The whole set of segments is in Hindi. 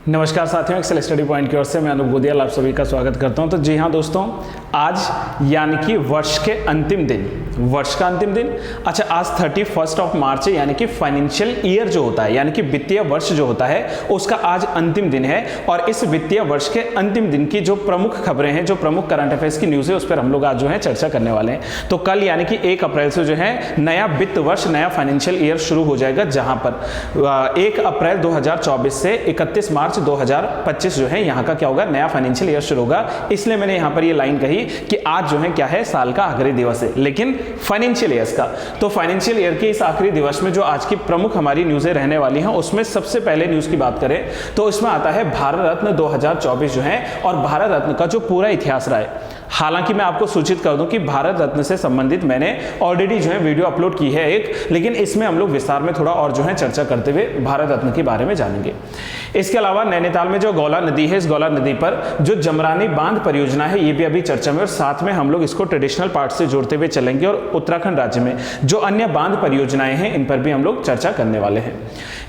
नमस्कार साथियों, एक्सेल स्टडी पॉइंट की ओर से मैं अनूप गोदियाल आप सभी का स्वागत करता हूं। तो जी हाँ दोस्तों, आज यानी कि वर्ष के अंतिम दिन, वर्ष का अंतिम दिन, अच्छा आज 31 मार्च है, यानी कि फाइनेंशियल ईयर जो होता है, यानी कि वित्तीय वर्ष जो होता है उसका आज अंतिम दिन है। और इस वित्तीय वर्ष के अंतिम दिन की जो प्रमुख खबरें हैं, जो प्रमुख करंट अफेयर्स की न्यूज़ है, उस पर हम लोग आज जो है चर्चा करने वाले हैं। तो कल यानी कि 1 अप्रैल से जो है नया वित्त वर्ष, नया फाइनेंशियल ईयर शुरू हो जाएगा, जहां पर 1 अप्रैल 2024 से 31 मार्च 2025 जो है यहाँ का क्या होगा, नया फाइनेंशियल ईयर शुरू होगा। इसलिए मैंने यहाँ पर ये लाइन कही कि आज जो है क्या है, साल का आखिरी दिवस है, लेकिन फाइनेंशियल ईयर का। तो फाइनेंशियल ईयर के इस आखिरी दिवस में जो आज की प्रमुख हमारी न्यूज़ें रहने वाली हैं, उसमें सबसे पहले न्यूज़ की बात करें तो इसमें आता है भारत रत्न 2024 जो है, और भारत रत्न का जो पूरा इतिहास रहा है। हालांकि मैं आपको सूचित कर दूं कि भारत रत्न से संबंधित मैंने ऑलरेडी जो है वीडियो अपलोड की है एक, लेकिन इसमें हम लोग विस्तार में थोड़ा और जो है चर्चा करते हुए भारत रत्न के बारे में जानेंगे। इसके अलावा नैनीताल में जो गौला नदी है, इस गौला नदी पर जो जमरानी बांध परियोजना है, ये भी अभी चर्चा में, और साथ में हम लोग इसको ट्रेडिशनल पार्ट से जोड़ते हुए चलेंगे। और उत्तराखंड राज्य में जो अन्य बांध परियोजनाएं हैं, इन पर भी हम लोग चर्चा करने वाले हैं।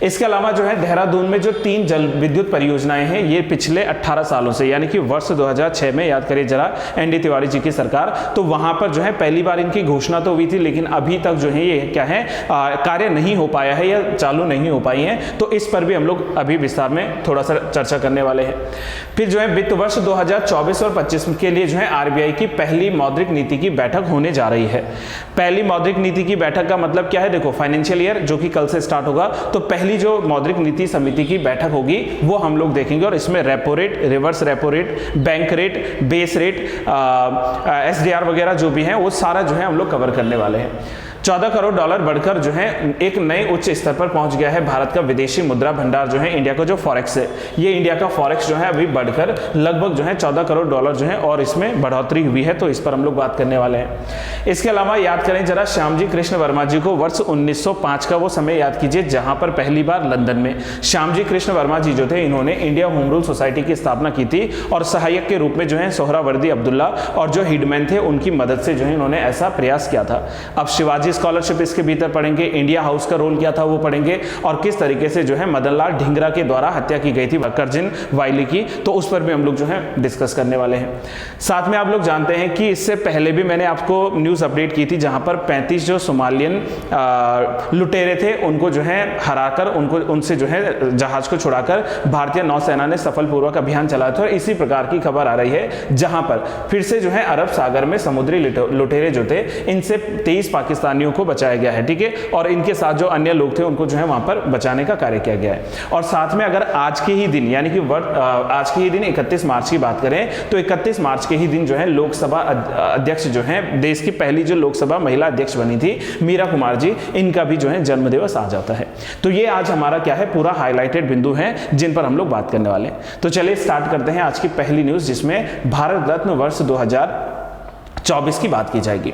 इसके अलावा जो है देहरादून में जो 3 जल विद्युत परियोजनाएं हैं, ये पिछले 18 सालों से, यानी कि वर्ष 2006 में, याद करिए जरा, एनडी तिवारी जी की सरकार, तो वहां पर जो है पहली बार इनकी घोषणा तो हुई थी, लेकिन अभी तक जो है ये क्या है, कार्य नहीं हो पाया है या चालू नहीं हो पाई है। तो इस पर भी हम लोग अभी विस्तार में थोड़ा सा चर्चा करने वाले हैं। फिर जो है वित्त वर्ष 2024 और 25 के लिए जो है आरबीआई की पहली मौद्रिक नीति की बैठक होने जा रही है। पहली मौद्रिक नीति की बैठक का मतलब क्या है, देखो फाइनेंशियल ईयर जो कि कल से स्टार्ट होगा, तो पहली जो मौद्रिक नीति समिति की बैठक होगी वो हम लोग देखेंगे, और इसमें repo rate, reverse repo rate, bank rate, base rate, SDR वगैरह जो भी है वो सारा जो है हम लोग कवर करने वाले हैं। $14 करोड़ बढ़कर जो है एक नए उच्च स्तर पर पहुंच गया है भारत का विदेशी मुद्रा भंडार जो है, इंडिया का जो फॉरेक्स है, ये इंडिया का फॉरेक्स जो है अभी बढ़कर लगभग जो है $14 करोड़ जो है, और इसमें बढ़ोतरी हुई है, तो इस पर हम लोग बात करने वाले हैं। इसके अलावा याद करें जरा, श्यामजी कृष्ण वर्मा जी को वर्ष 1905 का वो समय याद कीजिए जहां पर पहली बार लंदन में श्यामजी कृष्ण वर्मा जी जो थे, इन्होंने इंडिया होम रूल सोसाइटी की स्थापना की थी, और सहायक के रूप में जो है सोहरावर्दी अब्दुल्ला और जो हिडमैन थे उनकी मदद से जो है इन्होंने ऐसा प्रयास किया था। अब शिवाजी स्कॉलरशिप इसके भीतर पढ़ेंगे, इंडिया हाउस का रोल क्या था वो पढ़ेंगे, और किस तरीके से जो है मदनलाल ढींगरा के द्वारा हत्या की गई थी करजिन वाइली की, तो उस पर भी हम लोग जो है डिस्कस करने वाले हैं। साथ में आप लोग जानते हैं कि इससे पहले भी मैंने आपको न्यूज अपडेट की थी, जहां पर 35 जो सोमालियन लुटेरे थे उनको जो है हराकर, उनसे जो है जहाज को छुड़ाकर भारतीय नौसेना ने सफलपूर्वक अभियान चलाया था। इसी प्रकार की खबर आ रही है, जहां पर फिर से जो है अरब सागर में समुद्री लुटेरे जो थे, इनसे 23 पाकिस्तानियों को बचाया गया है, ठीक है, और इनके साथ जो अन्य लोग थे उनको जो है वहां पर बचाने का कार्य किया गया है। और साथ में अगर आज के ही दिन, यानी कि आज के ही दिन 31 मार्च की बात करें, तो 31 मार्च के ही दिन जो है लोकसभा अध्यक्ष जो है, देश की पहली जो लोकसभा महिला अध्यक्ष बनी थी मीरा कुमार जी, इनका भी जो है जन्म दिवस आ जाता है। तो ये आज हमारा क्या है, पूरा हाईलाइटेड बिंदु है जिन पर हम लोग बात करने वाले हैं। तो चलिए स्टार्ट करते हैं आज की पहली न्यूज, जिसमें भारत रत्न वर्ष 2024 की बात की जाएगी।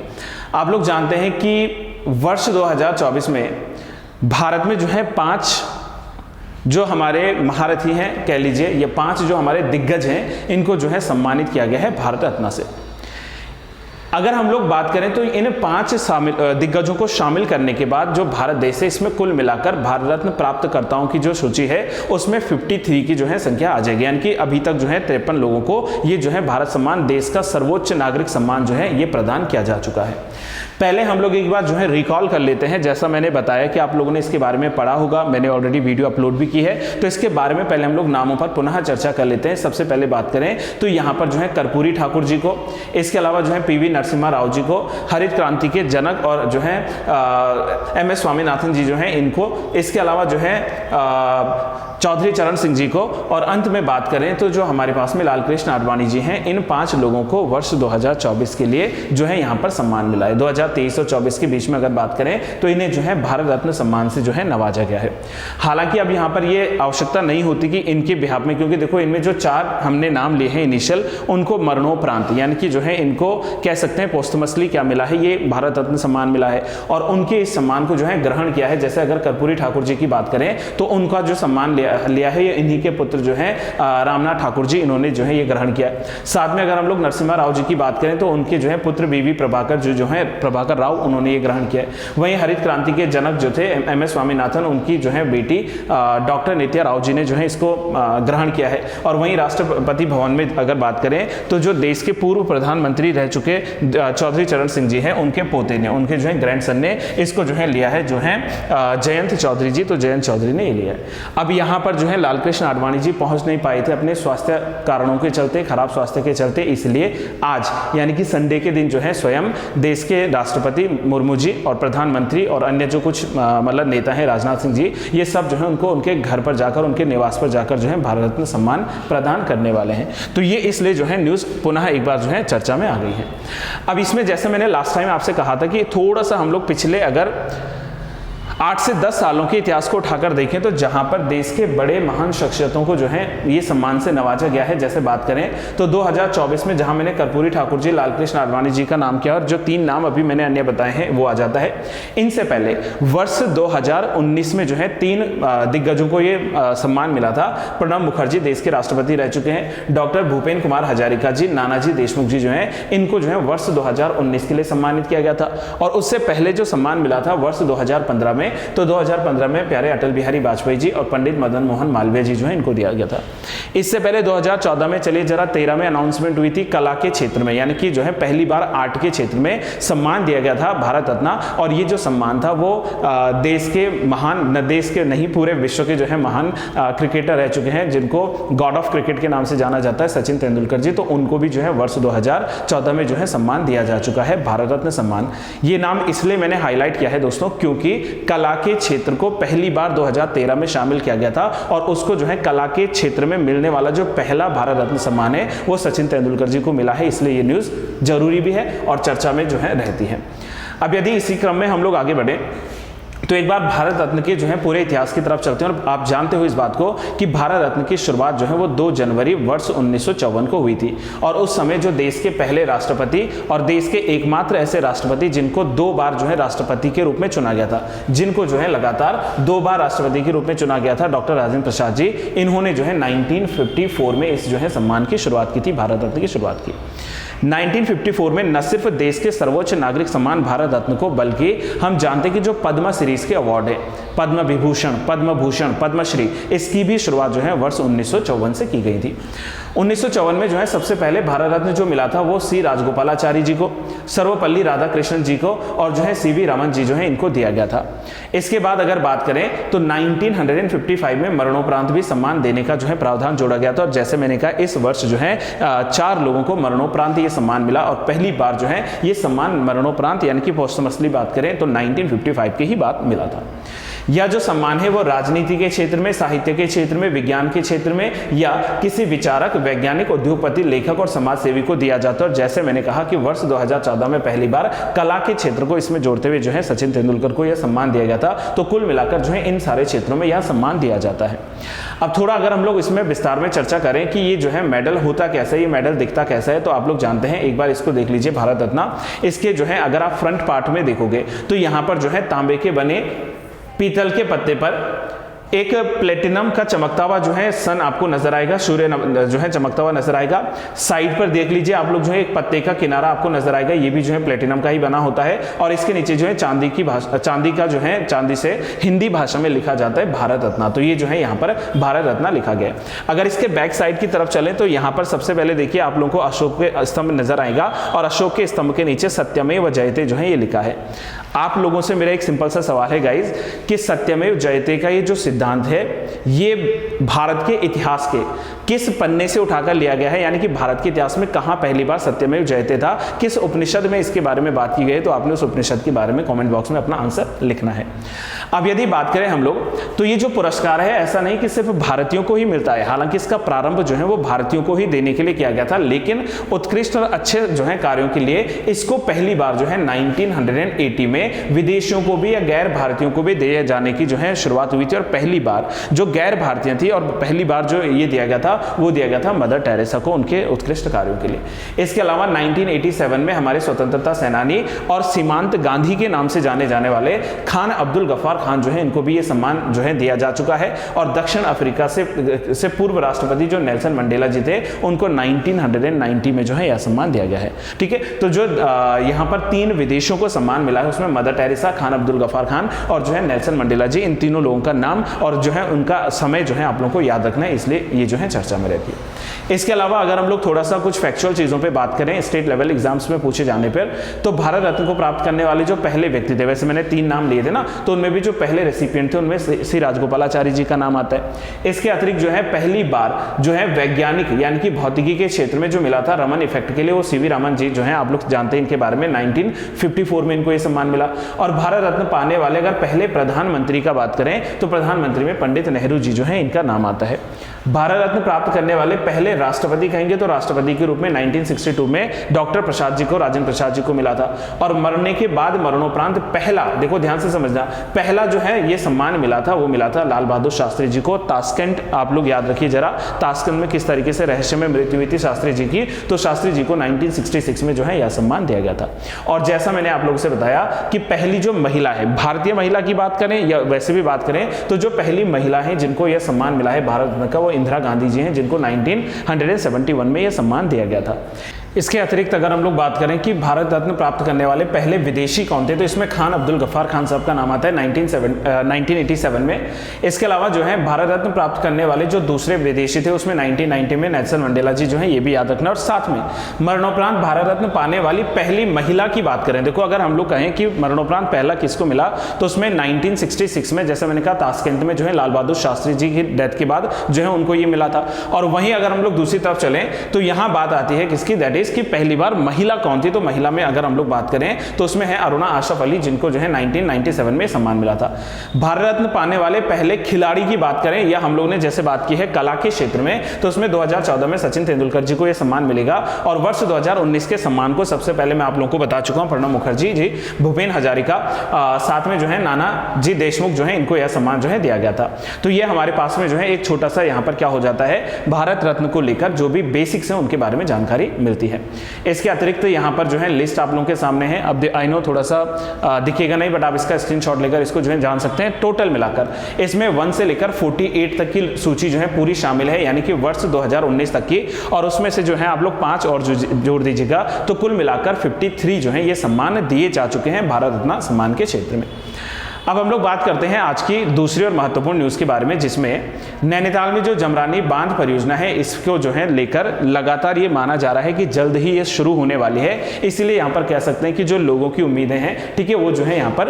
आप लोग जानते हैं कि वर्ष 2024 में भारत में जो है 5 जो हमारे महारथी हैं, कह लीजिए ये 5 जो हमारे दिग्गज हैं, इनको जो है सम्मानित किया गया है भारत रत्न से। अगर हम लोग बात करें तो इन 5 दिग्गजों को शामिल करने के बाद जो भारत देश है, इसमें कुल मिलाकर भारत रत्न प्राप्तकर्ताओं की जो सूची है उसमें 53 की जो है संख्या आ जाएगी, यानी कि अभी तक जो है 53 लोगों को ये जो है भारत सम्मान, देश का सर्वोच्च नागरिक सम्मान जो है ये प्रदान किया जा चुका है। पहले हम लोग एक बार जो है रिकॉल कर लेते हैं, जैसा मैंने बताया कि आप लोगों ने इसके बारे में पढ़ा होगा, मैंने ऑलरेडी वीडियो अपलोड भी की है, तो इसके बारे में पहले हम लोग नामों पर पुनः चर्चा कर लेते हैं। सबसे पहले बात करें तो यहाँ पर जो है कर्पूरी ठाकुर जी को, इसके अलावा जो है पीवी नरसिम्हा राव जी को, हरित क्रांति के जनक और जो है MS स्वामीनाथन जी जो है इनको, इसके अलावा जो है चौधरी चरण सिंह जी को, और अंत में बात करें तो जो हमारे पास में लाल कृष्ण आडवाणी जी हैं, इन 5 लोगों को वर्ष 2024 के लिए जो है यहाँ पर सम्मान मिला है। 2023 और 24 के बीच में अगर बात करें तो इन्हें जो है भारत रत्न सम्मान से जो है नवाजा गया है। हालांकि अब यहाँ पर ये आवश्यकता नहीं होती कि इनके बिहाफ में, क्योंकि देखो इनमें जो 4 हमने नाम लिए हैं इनिशियल, उनको मरणोपरांत यानी कि जो है इनको कह सकते हैं पोस्टमसली क्या मिला है, ये भारत रत्न सम्मान मिला है, और उनके इस सम्मान को जो है ग्रहण किया है। जैसे अगर कर्पूरी ठाकुर जी की बात करें तो उनका जो सम्मान लिया लिया है, ये इन्हीं के पुत्र जो है रामनाथ ठाकुर जी, इन्होंने जो है ये ग्रहण किया है। साथ में अगर हम लोग नरसिम्हा राव जी की बात करें तो उनके जो है पुत्र बीवी प्रभाकर जो है प्रभाकर राव, उन्होंने ये ग्रहण किया है। वहीं हरित क्रांति के जनक जो थे एम.एस. स्वामीनाथन, उनकी जो है बेटी डॉक्टर नित्या राव जी ने जो है इसको ग्रहण किया है। और वहीं राष्ट्रपति भवन में अगर बात करें तो जो देश के पूर्व प्रधानमंत्री रह चुके चौधरी चरण सिंह जी हैं, उनके पोते ने, उनके जो है ग्रैंडसन ने इसको जो है लिया है, जो है जयंत चौधरी जी, तो जयंत चौधरी ने ये लिया है। अब यहाँ पर जो है लालकृष्ण आडवाणी जी पहुंच नहीं पाए थे अपने स्वास्थ्य कारणों के चलते, खराब स्वास्थ्य के चलते, इसलिए आज यानी कि संडे के दिन जो है स्वयं देश के राष्ट्रपति मुर्मू जी और प्रधानमंत्री और अन्य जो कुछ मतलब नेता हैं, राजनाथ सिंह जी, ये सब जो है उनको उनके घर पर जाकर, उनके निवास पर जाकर जो है भारत रत्न सम्मान प्रदान करने वाले हैं। तो ये इसलिए जो है न्यूज़ पुनः एक बार जो है चर्चा में आ गई है। अब इसमें जैसे मैंने लास्ट टाइम आपसे कहा था कि थोड़ा सा हम लोग पिछले अगर 8 से 10 सालों के इतिहास को उठाकर देखें तो जहां पर देश के बड़े महान शख्सियतों को जो है ये सम्मान से नवाजा गया है, जैसे बात करें तो 2024 में जहां मैंने कर्पूरी ठाकुर जी, लालकृष्ण आडवाणी जी का नाम किया और जो 3 नाम अभी मैंने अन्य बताए हैं वो आ जाता है। इनसे पहले वर्ष 2019 में जो है 3 दिग्गजों को ये सम्मान मिला था। प्रणब मुखर्जी देश के राष्ट्रपति रह चुके हैं, डॉक्टर भूपेन कुमार हजारिका जी, नानाजी देशमुख जी जो है इनको जो है वर्ष 2019 के लिए सम्मानित किया गया था। और उससे पहले जो सम्मान मिला था वर्ष 2015 में, तो 2015 में प्यारे अटल बिहारी वाजपेयी जी और पंडित मदन मोहन मालवीय जी जो है इनको दिया गया था। इससे पहले 2014 में, चलिए जरा 13 में अनाउंसमेंट हुई थी कला के क्षेत्र में, यानी कि जो है पहली बार आर्ट के क्षेत्र में सम्मान दिया गया था भारत रत्न। और ये जो सम्मान था वो देश के महान, न देश के नहीं पूरे विश्व के जो है महान क्रिकेटर रह चुके हैं, जिनको गॉड ऑफ क्रिकेट के नाम से जाना जाता है, सचिन तेंदुलकर जी, तो उनको भी जो है वर्ष 2014 में जो है सम्मान दिया जा चुका है, भारत रत्न सम्मान। ये नाम इसलिए मैंने हाईलाइट किया है दोस्तों क्योंकि कला के क्षेत्र को पहली बार 2013 में शामिल किया गया था और उसको जो है कला के क्षेत्र में मिलने वाला जो पहला भारत रत्न सम्मान है वो सचिन तेंदुलकर जी को मिला है, इसलिए ये न्यूज़ जरूरी भी है और चर्चा में जो है रहती है। अब यदि इसी क्रम में हम लोग आगे बढ़े तो एक बार भारत रत्न के जो है पूरे इतिहास की तरफ चलते हैं। और आप जानते हो इस बात को कि भारत रत्न की शुरुआत जो है वो 2 जनवरी वर्ष 1954 को हुई थी। और उस समय जो देश के पहले राष्ट्रपति और देश के एकमात्र ऐसे राष्ट्रपति जिनको 2 बार जो है राष्ट्रपति के रूप में चुना गया था, जिनको जो है लगातार 2 बार राष्ट्रपति के रूप में चुना गया था, डॉक्टर राजेंद्र प्रसाद जी, इन्होंने जो है 1954 में इस जो है सम्मान की शुरुआत की थी, भारत रत्न की शुरुआत की। 1954 में न सिर्फ देश के सर्वोच्च नागरिक सम्मान भारत रत्न को, बल्कि हम जानते हैं कि जो पद्म सीरीज के अवार्ड है, पद्म विभूषण, पद्म भूषण, पद्मश्री, इसकी भी शुरुआत जो है वर्ष 1954 से की गई थी। 1954 में जो है सबसे पहले भारत रत्न जो मिला था वो सी राजगोपालाचारी जी को, सर्वपल्ली राधाकृष्णन जी को और जो है सीवी रामन जी जो है इनको दिया गया था। इसके बाद अगर बात करें तो 1955 में मरणोपरांत भी सम्मान देने का जो है प्रावधान जोड़ा गया था। और जैसे मैंने कहा इस वर्ष जो है 4 लोगों को मरणोपरांत ये सम्मान मिला और पहली बार जो है ये सम्मान मरणोपरांत यानी कि पोस्टमसली बात करें तो 1955 की ही बात मिला था। यह जो सम्मान है वो राजनीति के क्षेत्र में, साहित्य के क्षेत्र में, विज्ञान के क्षेत्र में या किसी विचारक, वैज्ञानिक, उद्योगपति, लेखक और समाज सेवी को दिया जाता है। और जैसे मैंने कहा कि वर्ष 2014 में पहली बार कला के क्षेत्र को इसमें जोड़ते हुए जो है सचिन तेंदुलकर को यह सम्मान दिया गया था। तो कुल मिलाकर जो है इन सारे क्षेत्रों में यह सम्मान दिया जाता है। अब थोड़ा अगर हम लोग इसमें विस्तार में चर्चा करें कि ये जो है मेडल होता कैसा है, ये मेडल दिखता कैसा है, तो आप लोग जानते हैं, एक बार इसको देख लीजिए भारत रत्न। इसके जो है अगर आप फ्रंट पार्ट में देखोगे तो यहाँ पर जो है तांबे के बने पीतल के पत्ते पर एक प्लेटिनम का चमकता हुआ जो है सन आपको नजर आएगा, सूर्य जो है चमकता हुआ नजर आएगा। साइड पर देख लीजिए आप लोग जो है एक पत्ते का किनारा आपको नजर आएगा, ये भी जो है प्लेटिनम का ही बना होता है। और इसके नीचे जो है चांदी की भाषा, चांदी का जो है चांदी से हिंदी भाषा में लिखा जाता है भारत रत्न। तो ये जो है यहाँ पर भारत रत्न लिखा गया है। अगर इसके बैक साइड की तरफ चलें तो यहाँ पर सबसे पहले देखिए आप लोगों को अशोक के स्तंभ नजर आएगा और अशोक के स्तंभ के नीचे सत्यमेव जयते जो है ये लिखा है। आप लोगों से मेरा एक सिंपल सा सवाल है गाइज कि सत्यमेव जयते का ये जो सिद्धांत है ये भारत के इतिहास के किस पन्ने से उठाकर लिया गया है, यानी कि भारत के इतिहास में कहां पहली बार सत्यमेव जयते था, किस उपनिषद में इसके बारे में बात की गई, तो आपने उस उपनिषद के बारे में कमेंट बॉक्स में अपना आंसर लिखना है। अब यदि बात करें हम लोग तो ये जो पुरस्कार है ऐसा नहीं कि सिर्फ भारतीयों को ही मिलता है, हालांकि इसका प्रारंभ जो है वो भारतीयों को ही देने के लिए किया गया था, लेकिन उत्कृष्ट और अच्छे जो है कार्यों के लिए इसको पहली बार जो है 1980 में विदेशियों को भी या गैर भारतीयों को भी दिए जाने की जो है शुरुआत हुई थी। और पहली पहली बार जो गैर भारतीय थी और पहली बार जो ये दिया गया था वो दिया गया था मदर टेरेसा को उनके उत्कृष्ट कार्यों के लिए। इसके अलावा 1987 में हमारे स्वतंत्रता सेनानी और सीमांत गांधी के नाम से जाने जाने वाले खान अब्दुल गफ्फार खान जो है इनको भी ये सम्मान जो है दिया जा चुका है। और दक्षिण अफ्रीका से पूर्व राष्ट्रपति जो नेल्सन मंडेला जी थे उनको 1990 में जो है यह सम्मान दिया गया है। ठीक है, तो जो यहाँ पर 3 विदेशियों को सम्मान मिला है उसमें मदर टेरेसा, खान अब्दुल गफ्फार खान और जो है नेल्सन मंडेला जी, इन तीनों लोगों का नाम और जो है उनका समय जो है आप लोगों को याद रखना है, इसलिए ये जो है चर्चा में रहती है। इसके अलावा अगर हम लोग थोड़ा सा कुछ फैक्चुअल चीज़ों पे बात करें स्टेट लेवल एग्जाम्स में पूछे जाने पर, तो भारत रत्न को प्राप्त करने वाले जो पहले व्यक्ति थे, वैसे मैंने 3 नाम लिए थे ना, तो उनमें भी जो पहले रेसिपिएंट थे उनमें श्री राजगोपालाचारी जी का नाम आता है। इसके अतिरिक्त जो है पहली बार जो है वैज्ञानिक यानी कि भौतिकी के क्षेत्र में जो मिला था रमन इफेक्ट के लिए, वो सीवी रामन जी जो है आप लोग जानते हैं इनके बारे में, 1954 में इनको ये सम्मान मिला। और भारत रत्न पाने वाले अगर पहले प्रधानमंत्री का बात करें तो प्रधानमंत्री में पंडित नेहरू जी जो है इनका नाम आता है। भारत रत्न प्राप्त करने वाले पहले राष्ट्रपति कहेंगे तो राष्ट्रपति के रूप में 1962 में डॉक्टर प्रसाद जी को, राजेंद्र प्रसाद जी को मिला था। और मरने के बाद मरणोपरांत पहला, देखो ध्यान से समझना, पहला जो है ये सम्मान मिला था वो मिला था लाल बहादुर शास्त्री जी को। ताशकंद आप लोग याद रखिए जरा, ताशकंद में किस तरीके से रहस्य में मृत्यु हुई थी शास्त्री जी की, तो शास्त्री जी को 1966 में जो है यह सम्मान दिया गया था। और जैसा मैंने आप लोगों से बताया कि पहली जो महिला है, भारतीय महिला की बात करें या वैसे भी बात करें, तो जो पहली महिला है जिनको यह सम्मान मिला है भारत रत्न का वो इंदिरा गांधी जी हैं, जिनको 1971 में यह सम्मान दिया गया था। इसके अतिरिक्त अगर हम लोग बात करें कि भारत रत्न प्राप्त करने वाले पहले विदेशी कौन थे, तो इसमें खान अब्दुल गफ्फार खान साहब का नाम आता है 1987 में। इसके अलावा जो है भारत रत्न प्राप्त करने वाले जो दूसरे विदेशी थे उसमें 1990 में नेल्सन मंडेला जी जो है, ये भी याद रखना। और साथ में मरणोपरांत भारत रत्न पाने वाली पहली महिला की बात करें, देखो अगर हम लोग कहें कि मरणोपरांत पहला किसको मिला, तो उसमें 1966 में जैसे मैंने कहा ताशकंद में जो है लाल बहादुर शास्त्री जी की डेथ के बाद जो है उनको ये मिला था। और वहीं अगर हम लोग दूसरी तरफ चलें तो यहाँ बात आती है किसकी, दैट इज कि पहली बार महिला कौन थी, तो महिला में अगर हम लोग बात करें तो उसमें है अरुणा आशफ अली, जिनको जो है 1997 में सम्मान मिला था। भारत रत्न पाने वाले पहले खिलाड़ी की बात करें, या हम लोग ने जैसे बात की है कला के क्षेत्र में, तो उसमें 2014 में सचिन तेंदुलकर जी को यह सम्मान मिलेगा। और वर्ष 2019 के सम्मान को सबसे पहले मैं आप लोगों को बता चुका हूं, प्रणब मुखर्जी जी, भूपेन हजारिका, साथ में जो है नाना जी देशमुख जो है इनको यह सम्मान जो है दिया गया था। तो ये हमारे पास में जो है एक छोटा सा यहाँ पर क्या हो जाता है, भारत रत्न को लेकर जो भी बेसिक्स है उनके बारे में जानकारी मिलती है। इसके अतिरिक्त यहाँ पर जो है लिस्ट आप लोगों के सामने है। अब आई नो थोड़ा सा दिखेगा नहीं, बट आप इसका स्क्रीनशॉट लेकर इसको जो है जान सकते हैं। टोटल मिलाकर इसमें 1 से लेकर 48 तक की सूची जो है पूरी शामिल है, यानी कि वर्ष 2019 तक की। और उसमें से जो है आप लोग 5 और जोड़ दीजिएगा, तो कुल मिलाकर 53 जो है ये सम्मान दिए जा चुके हैं भारत रत्न सम्मान के क्षेत्र में। अब हम लोग बात करते हैं आज की दूसरी और महत्वपूर्ण न्यूज़ के बारे में, जिसमें नैनीताल में जो जमरानी बांध परियोजना है इसको जो है लेकर लगातार ये माना जा रहा है कि जल्द ही ये शुरू होने वाली है। इसीलिए यहाँ पर कह सकते हैं कि जो लोगों की उम्मीदें हैं, ठीक है, वो जो है यहाँ पर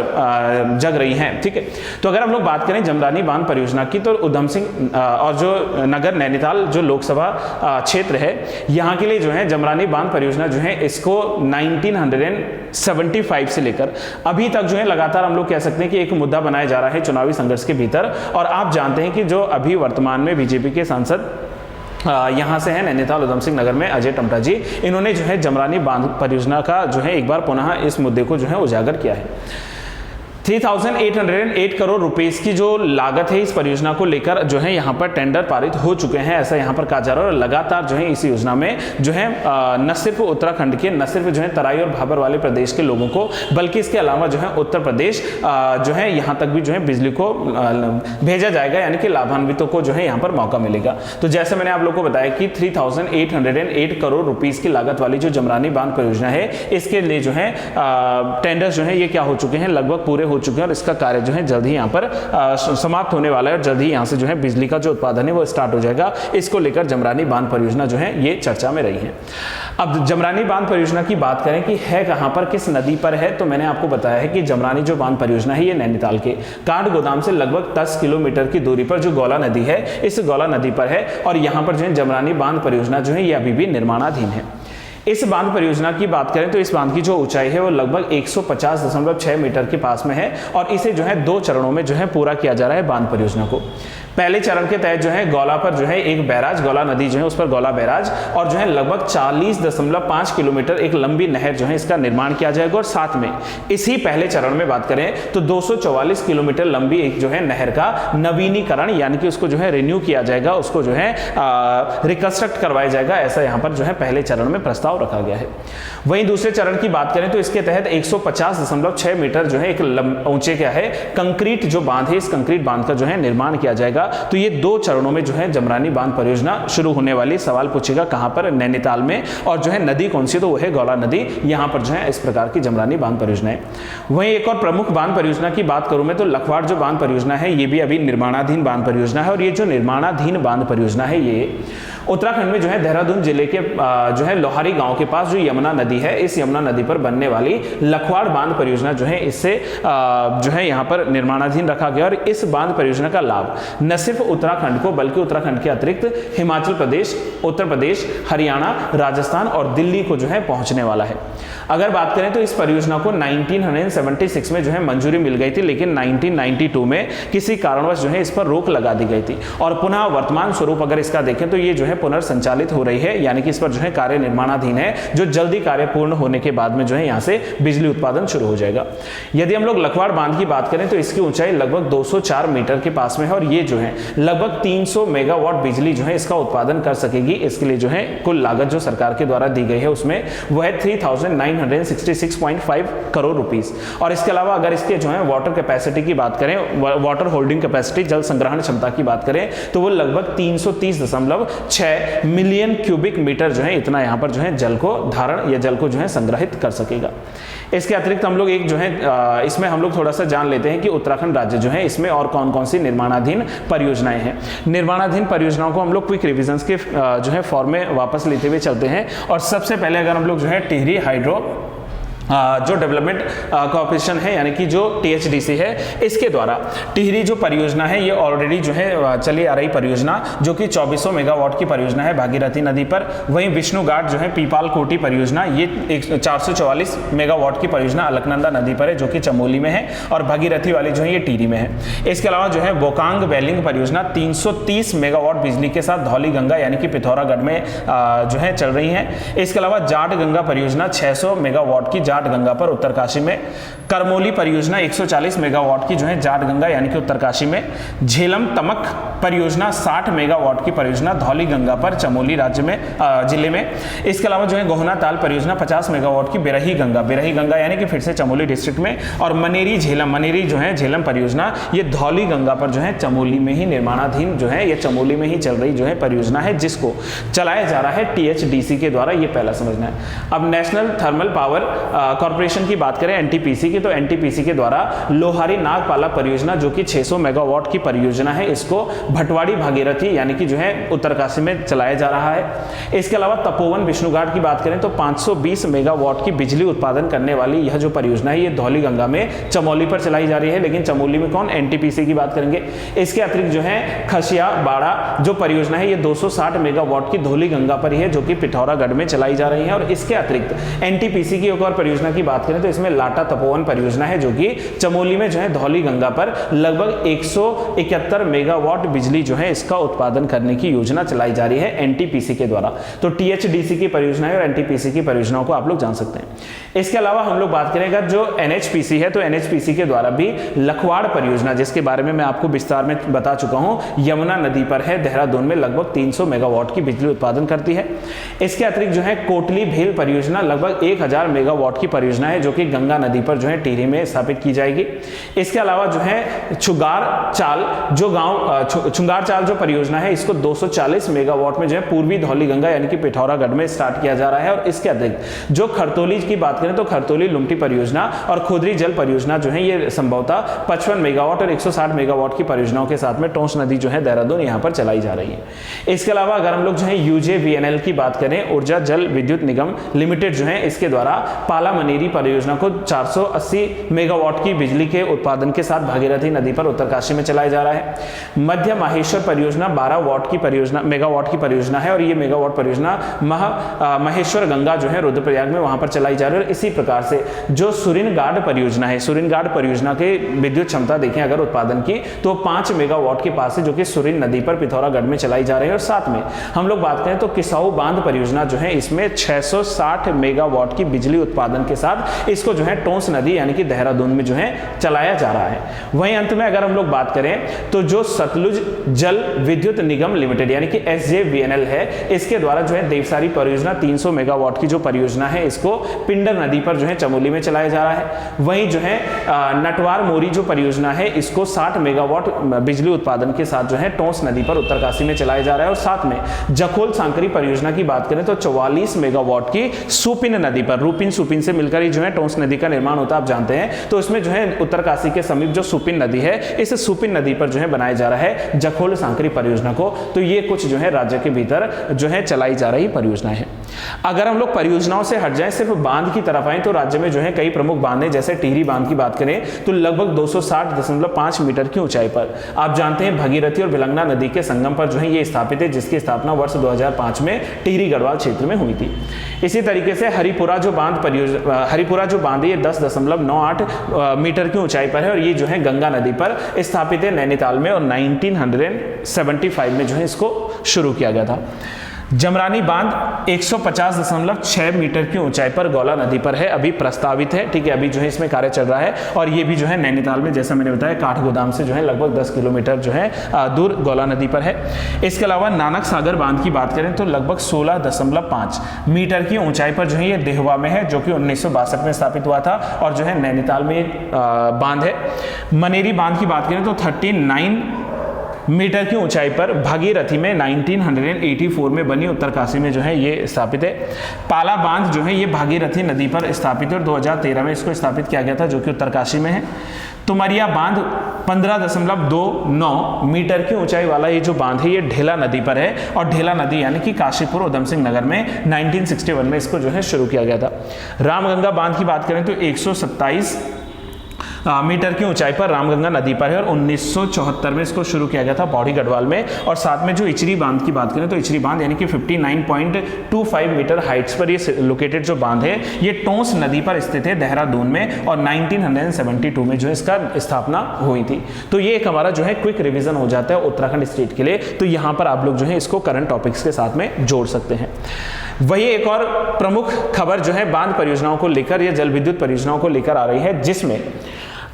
जग रही हैं। ठीक है, तो अगर हम लोग बात करें जमरानी बांध परियोजना की, तो उधम सिंह और जो नगर नैनीताल जो लोकसभा क्षेत्र है, यहाँ के लिए जो है जमरानी बांध परियोजना जो है इसको 1975 से लेकर अभी तक जो है लगातार हम लोग कह सकते हैं कि एक मुद्दा बनाया जा रहा है चुनावी संघर्ष के भीतर। और आप जानते हैं कि जो अभी वर्तमान में बीजेपी के सांसद यहाँ से है नैनीताल उधम सिंह नगर में अजय टमटा जी, इन्होंने जो है जमरानी बांध परियोजना का जो है एक बार पुनः इस मुद्दे को जो है उजागर किया है। 3,808 करोड़ रुपीस की जो लागत है इस परियोजना को लेकर जो है यहाँ पर टेंडर पारित हो चुके हैं, ऐसा यहाँ पर कहा जा रहा है। और लगातार जो है इस योजना में जो है न सिर्फ उत्तराखंड के, न सिर्फ जो है तराई और भाबर वाले प्रदेश के लोगों को, बल्कि इसके अलावा जो है उत्तर प्रदेश जो है यहाँ तक भी जो है बिजली को भेजा जाएगा, यानी कि लाभान्वितों को जो है यहाँ पर मौका मिलेगा। तो जैसे मैंने आप लोग को बताया कि 3,808 करोड़ रुपीस की लागत वाली जो जमरानी बांध परियोजना है, इसके लिए जो है टेंडर जो है ये क्या हो चुके हैं, लगभग पूरे हो चुके हैं। और इसका कार्य जो है जल्द ही यहाँ पर समाप्त होने वाला है और जल्द ही यहाँ से जो है बिजली का जो उत्पादन है वो स्टार्ट हो जाएगा। इसको लेकर जमरानी बांध परियोजना जो है ये चर्चा में रही है। अब जमरानी बांध परियोजना की बात करें कि है कहाँ पर, किस नदी पर है, तो मैंने आपको बताया है कि जमरानी जो बांध परियोजना है ये नैनीताल के काठगोदाम से लगभग 10 किलोमीटर की दूरी पर जो गौला नदी है, इस गौला नदी पर है। और यहाँ पर जो है जमरानी बांध परियोजना जो है ये अभी भी निर्माणाधीन है। इस बांध परियोजना की बात करें तो इस बांध की जो ऊंचाई है वो लगभग 150.6 मीटर के पास में है। और इसे जो है 2 चरणों में जो है पूरा किया जा रहा है बांध परियोजना को। पहले चरण के तहत जो है गौला पर जो है एक बैराज, गौला नदी जो है उस पर गौला बैराज और जो है लगभग 40.5 किलोमीटर एक लंबी नहर जो है इसका निर्माण किया जाएगा। और साथ में इसी पहले चरण में बात करें तो 244 किलोमीटर लंबी एक जो है नहर का नवीनीकरण यानी कि उसको जो है रिन्यू किया जाएगा, उसको जो है रिकंस्ट्रक्ट करवाया जाएगा, ऐसा यहां पर जो है पहले चरण में प्रस्ताव रखा गया है। वहीं दूसरे चरण की बात करें तो इसके तहत 150.6 मीटर जो है एक ऊंचे क्या है कंक्रीट जो बांध है, इस कंक्रीट बांध का जो है निर्माण किया जाएगा। तो ये 2 चरणों में जो है जमरानी बांध परियोजना शुरू होने वाली। सवाल पूछेगा कहां पर, नैनीताल में, और जो है नदी कौन सी, तो वो है गौला नदी। यहां पर जो है इस प्रकार की जमरानी बांध परियोजना है। वहीं एक और प्रमुख बांध परियोजना की बात करूं मैं तो लखवाड़ जो बांध परियोजना है ये भी अभी निर्माणाधीन बांध परियोजना है। और ये जो निर्माणाधीन बांध परियोजना है ये उत्तराखंड में जो है देहरादून जिले के जो है लोहारी गांव के पास जो यमुना नदी है, इस यमुना नदी पर बनने वाली लखवाड़ बांध परियोजना जो है इससे जो है यहां पर निर्माणाधीन रखा गया। और इस बांध परियोजना का लाभ न सिर्फ उत्तराखंड को बल्कि उत्तराखंड के अतिरिक्त हिमाचल प्रदेश, उत्तर प्रदेश, हरियाणा, राजस्थान और दिल्ली को जो है पहुंचने वाला है। अगर बात करें तो इस परियोजना को 1976 में जो है मंजूरी मिल गई थी, लेकिन 1992 में किसी कारणवश जो है इस पर रोक लगा दी गई थी। और पुनः वर्तमान स्वरूप अगर इसका देखें तो ये जो है पुनर्संचालित हो रही है, यानी कि इस पर जो है कार्य निर्माणाधीन है, जो जल्दी कार्य पूर्ण होने के बाद में जो है यहां से बिजली उत्पादन शुरू हो जाएगा। यदि हम लोग लखवाड़ बांध की बात करें तो इसकी ऊंचाई लगभग 204 मीटर के पास में है और ये जो है लगभग 300 मेगावाट बिजली जो है इसका उत्पादन कर सकेगी। इसके लिए जो है कुल लागत जो सरकार के द्वारा दी गई है उसमें वह है 3966.5 करोड़ रुपीस। और इसके अलावा अगर इसके जो है वाटर कैपेसिटी की बात करें, वाटर होल्डिंग कैपेसिटी, जल संग्रहण क्षमता की बात करें तो वो लगभग 330.6 मिलियन क्यूबिक मीटर जो है इतना यहां पर जो है जल को धारण या जल को जो है संग्रहित कर सकेगा। इसके अतिरिक्त हम लोग एक जो है इसमें हम लोग थोड़ा सा जान लेते हैं कि उत्तराखंड राज्य जो है इसमें और कौन कौन सी निर्माणाधीन परियोजनाएं हैं। निर्माणाधीन परियोजनाओं को हम लोग क्विक रिविजन्स के जो है फॉर्म में वापस लेते हुए चलते हैं। और सबसे पहले अगर हम लोग जो है टिहरी हाइड्रो जो डेवलपमेंट कॉर्पोरेशन है यानी कि जो THDC है, इसके द्वारा टिहरी जो परियोजना है ये ऑलरेडी जो है चली आ रही परियोजना जो कि 2400 मेगावाट की परियोजना है भागीरथी नदी पर। वहीं विष्णु घाट जो है पीपाल कोटी परियोजना ये 444 मेगावाट की परियोजना अलकनंदा नदी पर है जो कि चमोली में है, और भागीरथी वाली जो है ये टिहरी में है। इसके अलावा जो है बोकांग बैलिंग परियोजना 330 मेगावाट बिजली के साथ धौली गंगा यानी कि पिथौरागढ़ में जो है चल रही है। इसके अलावा जाट गंगा परियोजना 600 मेगावाट की जाट गंगा पर उत्तरकाशी में। करमोली परियोजना 140 मेगावाट की जो है जाट गंगा यानी कि उत्तरकाशी में। झेलम तमक परियोजना 60 मेगावाट की परियोजना धौली गंगा पर चमोली राज्य में जिले में। इसके अलावा जो है गोहना ताल परियोजना 50 मेगावाट की बिरही गंगा यानी कि फिर से चमोली डिस्ट्रिक्ट में। और मनेरी जो है झेलम परियोजना ये धौली गंगा पर जो है चमोली में ही निर्माणाधीन जो है ये चमोली में ही चल रही जो है परियोजना है जिसको चलाया जा रहा है THDC के द्वारा, ये पहला समझना है। अब नेशनल थर्मल पावर कॉर्पोरेशन की बात करें NTPC की, तो NTPC के द्वारा लोहारी नागपाला परियोजना जो कि 600 मेगावाट की परियोजना है, इसको भटवाड़ी भागीरथी यानी कि जो है उत्तरकाशी में चलाया जा रहा है। इसके अलावा तपोवन विष्णुघाट की बात करें तो 520 मेगावाट की बिजली उत्पादन करने वाली यह जो परियोजना है ये धौली गंगा में चमोली पर चलाई जा रही है, लेकिन चमोली में कौन, NTPC की बात करेंगे। इसके अतिरिक्त जो है खसिया बाड़ा जो परियोजना है ये 260 मेगावाट की धौली गंगा पर ही है जो कि पिथौरागढ़ में चलाई जा रही है। और इसके अतिरिक्त NTPC की एक और परियोजना की बात करें तो इसमें लाटा तपोवन परियोजना है जो कि चमोली में जो है धौली गंगा पर लगभग 171 मेगावाट बिजली जो है इसका उत्पादन करने की योजना चलाई जा रही है NTPC के द्वारा। तो THDC की परियोजना और NTPC की परियोजनाओं को आप लोग जान सकते हैं। इसके अलावा हम लोग बात करेंगे जो NHPC है तो NHPC के द्वारा भी लखवाड़ परियोजना जिसके बारे में मैं आपको विस्तार में बता चुका हूं, यमुना नदी पर है, देहरादून में लगभग 300 मेगावाट की बिजली उत्पादन करती है। इसके अतिरिक्त जो है कोटली भेल परियोजना लगभग 1000 मेगावाट की परियोजना है जो कि गंगा नदी पर जो है टिहरी में स्थापित की जाएगी। इसके अलावा जो है छुंगार चाल जो परियोजना है इसको 240 मेगावाट में जो है पूर्वी धौली गंगा यानी कि पिथौरागढ़ में स्टार्ट किया जा रहा है। और इसके अतिरिक्त जो खरतौली की बात करें तो खरतौली लुमटी परियोजना और खुदरी जल परियोजना जो है ये संभवतः 55 मेगावाट और 160 मेगावाट की परियोजनाओं के साथ में टोंस नदी जो है देहरादून यहाँ पर चलाई जा रही है। इसके अलावा अगर हम लोग जो है UJVNL की बात करें, ऊर्जा जल विद्युत निगम लिमिटेड जो है इसके द्वारा पाला मनेरी परियोजना को 480 मेगावाट की बिजली के उत्पादन के साथ भागीरथी नदी पर उत्तरकाशी में चलाया जा रहा है। मध्य माहेश्वर परियोजना 12 मेगावाट की परियोजना है और ये मेगावाट परियोजना महेश्वर गंगा जो है रुद्रप्रयाग में वहां पर चलाई जा रही है। इसी प्रकार से जो सुरिनगार्ड परियोजना है, सुरिनगार्ड परियोजना के विद्युत क्षमता देखें अगर उत्पादन की तो 5 मेगावाट के पास है, जो कि सुरिन नदी पर पिथौरागढ़ में चलाई जा रही है। और साथ में हम लोग बात करें तो किसाऊ बांध परियोजना जो है इसमें 660 मेगावाट की बिजली उत्पादन के साथ इसको जो है टोंस नदी यानी कि देहरादून में जो है चलाया जा रहा है। वहीं अंत में अगर हम लोग बात करें तो जो सतलुज जल विद्युत निगम लिमिटेड यानी कि SJVNL है, इसके द्वारा जो है देवसारी परियोजना 300 मेगावाट की जो परियोजना है इसको पिंडर नदी पर जो है चमोली में चलाया जा रहा है। वहीं जो है नटवार मोरी जो परियोजना है इसको 60 मेगावाट बिजली उत्पादन के साथ जो है टोंस नदी पर उत्तरकाशी में चलाया जा रहा है। और साथ में जखोल सांकरी परियोजना की बात करें तो 44 मेगावाट की सुपिन नदी पर, रूपिन सुपिन से मिलकर ही जो है टोंस नदी का निर्माण होता है, आप जानते हैं। तो इसमें जो है उत्तरकाशी के समीप जो सुपिन नदी है, इस सुपिन नदी पर जो है बनाया जा रहा है जखोल सांकरी परियोजना को। तो ये कुछ जो है राज्य के भीतर जो है चलाई जा रही परियोजनाएं हैं। अगर हम लोग परियोजनाओं से हट जाएं, सिर्फ बांध की तरफ आए तो राज्य में जो है कई प्रमुख बांध हैं। जैसे टिहरी बांध की बात करें तो लगभग 260.5 मीटर की ऊंचाई पर, आप जानते हैं भगीरथी और भिलंगना नदी के संगम पर जो है ये स्थापित है, जिसकी स्थापना वर्ष 2005 में टिहरी गढ़वाल क्षेत्र में हुई थी। इसी तरीके से हरिपुरा जो बांध है ये 10.98 मीटर की ऊंचाई पर है और ये जो है गंगा नदी पर स्थापित है नैनीताल में, और 1975 में जो है इसको शुरू किया गया था। जमरानी बांध 150.6 मीटर की ऊंचाई पर गौला नदी पर है, अभी प्रस्तावित है, ठीक है, अभी जो है इसमें कार्य चल रहा है। और ये भी जो है नैनीताल में, जैसा मैंने बताया, काठगोदाम से जो है लगभग 10 किलोमीटर जो है दूर गौला नदी पर है। इसके अलावा नानक सागर बांध की बात करें तो लगभग 16.5 मीटर की ऊंचाई पर जो है ये देहवा में है, जो कि 1962 में स्थापित हुआ था और जो है नैनीताल में बांध है। मनेरी बांध की बात करें तो 39 मीटर की ऊंचाई पर भागीरथी में 1984 में बनी, उत्तरकाशी में जो है ये स्थापित है। पाला बांध जो है ये भागीरथी नदी पर स्थापित है और 2013 में इसको स्थापित किया गया था, जो कि उत्तरकाशी में है। तुमरिया बांध 15.29 मीटर की ऊंचाई वाला ये जो बांध है ये ढेला नदी पर है, और ढेला नदी यानी कि काशीपुर उधम सिंह नगर में 1961 में इसको जो है शुरू किया गया था। रामगंगा बांध की बात करें तो 127 मीटर की ऊंचाई पर रामगंगा नदी पर है और 1974 में इसको शुरू किया गया था पौड़ी गढ़वाल में। और साथ में जो इचरी बांध की बात करें तो इचरी बांध यानी कि 59.25 मीटर हाइट्स पर ये लोकेटेड जो बांध है ये टोंस नदी पर स्थित है देहरादून में, और 1972 में जो है इसका स्थापना हुई थी। तो ये एक हमारा जो है क्विक रिवीजन हो जाता है उत्तराखंड स्टेट के लिए। तो यहाँ पर आप लोग जो है इसको करंट टॉपिक्स के साथ में जोड़ सकते हैं। वही एक और प्रमुख खबर जो है बांध परियोजनाओं को लेकर या जल विद्युत परियोजनाओं को लेकर आ रही है, जिसमें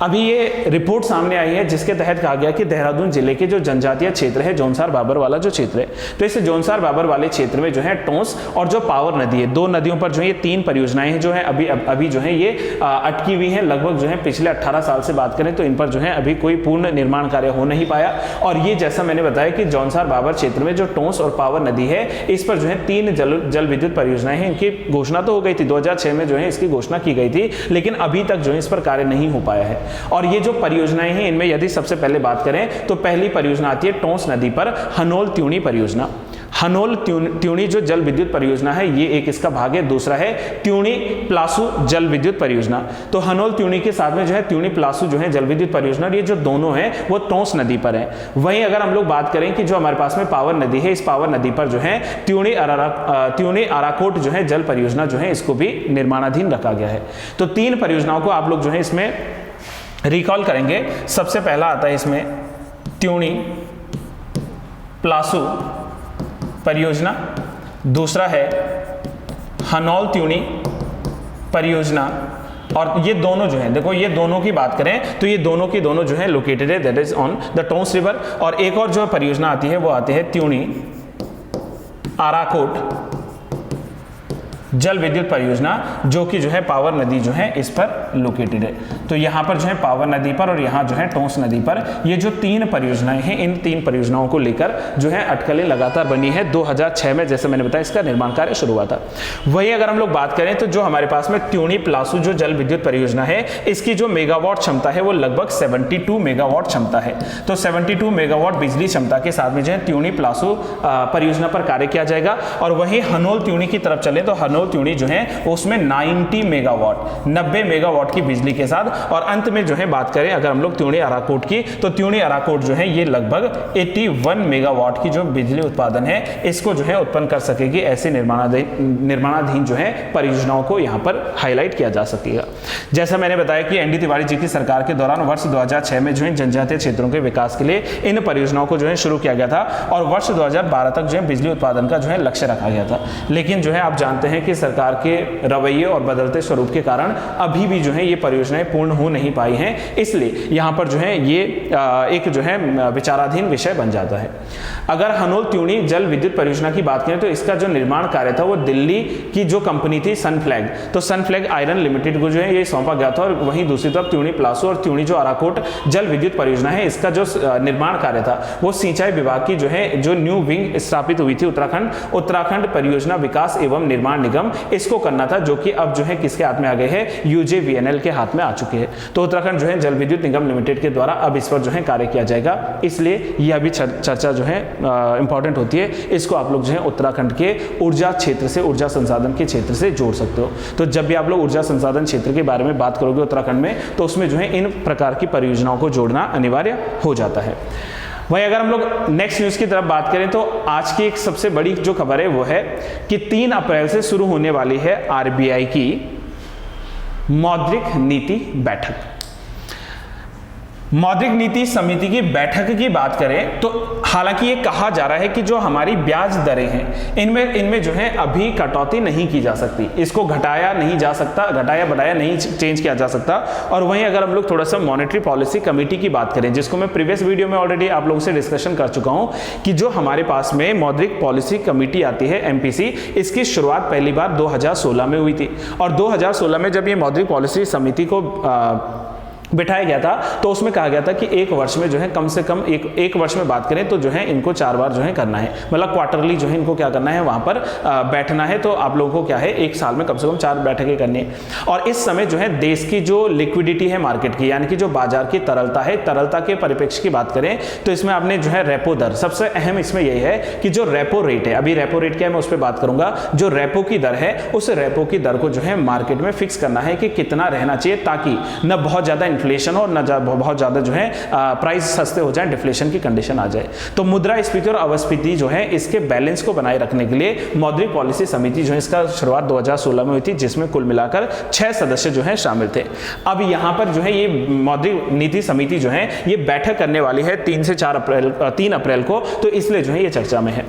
अभी ये रिपोर्ट सामने आई है जिसके तहत कहा गया कि देहरादून जिले के जो जनजातीय क्षेत्र है, जौनसार बाबर वाला जो क्षेत्र है, तो इस जौनसार बाबर वाले क्षेत्र में जो है टोंस और जो पावर नदी है, दो नदियों पर जो है ये 3 परियोजनाएं हैं जो है अभी जो है ये अटकी हुई हैं। लगभग जो है पिछले 18 साल से बात करें तो इन पर जो है अभी कोई पूर्ण निर्माण कार्य हो नहीं पाया। और ये जैसा मैंने बताया कि जौनसार बाबर क्षेत्र में जो टोंस और पावर नदी है इस पर जो है 3 जल विद्युत परियोजनाएं हैं। इनकी घोषणा तो हो गई थी, 2006 में जो है इसकी घोषणा की गई थी, लेकिन अभी तक जो है इस पर कार्य नहीं हो पाया है। और ये जो परियोजनाएं हैं इनमें यदि सबसे पहले बात करें तो पहली परियोजना आती है टोंस नदी पर हनोल त्यूणी परियोजना। हनोल त्यूणी जो जल विद्युत परियोजना है ये एक इसका भाग है। दूसरा है त्यूणी प्लासू जल विद्युत परियोजना। तो हनोल त्यूणी के साथ में जो है त्यूणी प्लासू जो है जल विद्युत परियोजना, ये जो दोनों हैं वो टोंस नदी पर है। वहीं अगर हम लोग बात करें कि जो हमारे पास में पावर नदी है, इस पावर नदी पर जो है त्यूणी आराकोट जो है जल परियोजना जो है इसको भी निर्माणाधीन रखा गया है। तो 3 परियोजनाओं को आप लोग जो है इसमें रिकॉल करेंगे। सबसे पहला आता है इसमें त्यूणी प्लासू परियोजना, दूसरा है हनोल त्यूणी परियोजना, और ये दोनों जो है, देखो ये दोनों की बात करें तो ये दोनों की दोनों जो है लोकेटेड है that is on the Tons river. और एक और जो परियोजना आती है वो आती है त्यूणी आराकोट जल विद्युत परियोजना, जो कि जो है पावर नदी जो है इस पर लोकेटेड है। तो यहाँ पर जो है पावर नदी पर और यहाँ जो है टोंस नदी पर ये जो 3 परियोजनाएं हैं, इन 3 परियोजनाओं को लेकर जो है अटकलें लगातार बनी है। 2006 में जैसे मैंने बताया इसका निर्माण कार्य शुरू हुआ था। वही अगर हम लोग बात करें तो जो हमारे पास में त्यूणी प्लासू जो जल विद्युत परियोजना है इसकी जो मेगावाट क्षमता है वो लगभग 72 मेगावाट क्षमता है। तो 72 मेगावाट बिजली क्षमता के साथ में जो है त्यूणी प्लासू परियोजना पर कार्य किया जाएगा। और वही हनोल त्यूणी की तरफ चले तो हनोल हनोल त्यूणी जो है उसमें 90 मेगावाट की बिजली के साथ। और अंत में जो है बात करें अगर हम लोग त्यूणी आराकोट की, तो त्यूणी आराकोट जो है ये लगभग 81 मेगावाट की जो बिजली उत्पादन है इसको जो है उत्पन्न कर सकेगी। ऐसे निर्माणाधीन जो है परियोजनाओं को यहाँ पर हाईलाइट किया जा सकेगा। जैसा मैंने बताया कि एनडी तिवारी जी की सरकार के दौरान वर्ष 2006 में जो है जनजातीय क्षेत्रों के विकास के लिए इन परियोजनाओं को जो है शुरू किया गया था और वर्ष 2012 तक जो है बिजली उत्पादन का जो है लक्ष्य रखा गया था। लेकिन जो है आप जानते हैं कि सरकार के रवैये और बदलते स्वरूप के कारण अभी भी जो है ये परियोजनाएं पूर्ण हो नहीं पाई हैं, इसलिए यहाँ पर जो है ये एक जो है विचाराधीन विषय बन जाता है। अगर हनोल त्यूणी जल विद्युत परियोजना की बात करें तो इसका जो निर्माण कार्य था वो दिल्ली की जो कंपनी थी सनफ्लैग, तो सनफ्लैग आयरन लिमिटेड को जो है ये सौंपा गया था। और वहीं दूसरी तरफ त्यूणी प्लासो और त्यूणी जो आराकोट जल विद्युत परियोजना है इसका जो निर्माण कार्य था वो सिंचाई विभाग की जो है जो न्यू विंग स्थापित हुई थी उत्तराखंड परियोजना विकास एवं निर्माण निगम, इसको करना था, जो कि अब जो है किसके हाथ में आ गए हैं, यूजेवीएनएल के हाथ में आ चुके हैं। तो उत्तराखंड जो है जल विद्युत निगम लिमिटेड के द्वारा अब इस पर जो है कार्य किया जाएगा, इसलिए यह भी चर्चा जो है इंपॉर्टेंट होती है। इसको आप लोग जो है उत्तराखंड के ऊर्जा क्षेत्र से, ऊर्जा संसाधन के क्षेत्र से जोड़ सकते हो। तो जब भी आप लोग ऊर्जा संसाधन क्षेत्र के बारे में बात करोगे उत्तराखंड में, तो उसमें जो है इन प्रकार की परियोजनाओं को जोड़ना अनिवार्य हो जाता है। वहीं अगर हम लोग नेक्स्ट न्यूज़ की तरफ बात करें तो आज की एक सबसे बड़ी जो खबर है वो है कि 3 अप्रैल से शुरू होने वाली है आरबीआई की मौद्रिक नीति बैठक। मौद्रिक नीति समिति की बैठक की बात करें तो हालांकि ये कहा जा रहा है कि जो हमारी ब्याज दरें हैं इनमें जो है अभी कटौती नहीं की जा सकती, इसको घटाया नहीं जा सकता, घटाया बढ़ाया नहीं चेंज किया जा सकता। और वहीं अगर हम लोग थोड़ा सा मॉनेटरी पॉलिसी कमेटी की बात करें, जिसको मैं प्रीवियस वीडियो में ऑलरेडी आप लोगों से डिस्कशन कर चुका हूं कि जो हमारे पास में मौद्रिक पॉलिसी कमेटी आती है एमपीसी, इसकी शुरुआत पहली बार 2016 में हुई थी। और 2016 में जब ये मौद्रिक पॉलिसी समिति को बिठाया गया था तो उसमें कहा गया था कि एक वर्ष में जो है कम से कम एक वर्ष में बात करें तो जो है इनको 4 बार जो है करना है, मतलब क्वार्टरली जो है इनको क्या करना है वहां पर बैठना है। तो आप लोगों को क्या है एक साल में कम से कम 4 बैठकें करनी है। और इस समय जो है देश की जो लिक्विडिटी है मार्केट की, यानी कि जो बाजार की तरलता है, तरलता के परिप्रेक्ष्य की बात करें तो इसमें आपने जो है रेपो दर, सबसे अहम इसमें यही है कि जो रेपो रेट है, अभी रेपो रेट क्या है मैं उस पर बात करूंगा, जो रेपो की दर है उस रेपो की दर को जो है मार्केट में फिक्स करना है कि कितना रहना चाहिए, ताकि न बहुत ज्यादा इन्फ्लेशन हो, न बहुत ज्यादा जो है प्राइस सस्ते हो जाए, डिफ्लेशन की कंडीशन आ जाए। तो मुद्रास्फीति और अवस्फीति जो है इसके बैलेंस को बनाए रखने के लिए मौद्रिक पॉलिसी समिति जो है इसका शुरुआत 2016 में हुई थी, जिसमें कुल मिलाकर 6 सदस्य जो है शामिल थे। अब यहां पर जो है ये मौद्रिक नीति समिति जो है ये बैठक करने वाली है 3 अप्रैल को, तो इसलिए जो है ये चर्चा में है।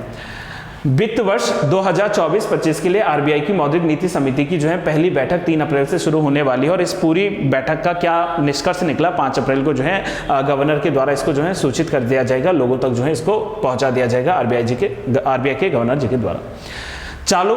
वित्त वर्ष 2024-25 के लिए आरबीआई की मौद्रिक नीति समिति की जो है पहली बैठक 3 अप्रैल से शुरू होने वाली है। और इस पूरी बैठक का क्या निष्कर्ष निकला, 5 अप्रैल को जो है गवर्नर के द्वारा इसको जो है सूचित कर दिया जाएगा, लोगों तक जो है इसको पहुंचा दिया जाएगा आरबीआई के गवर्नर जी के द्वारा। चालू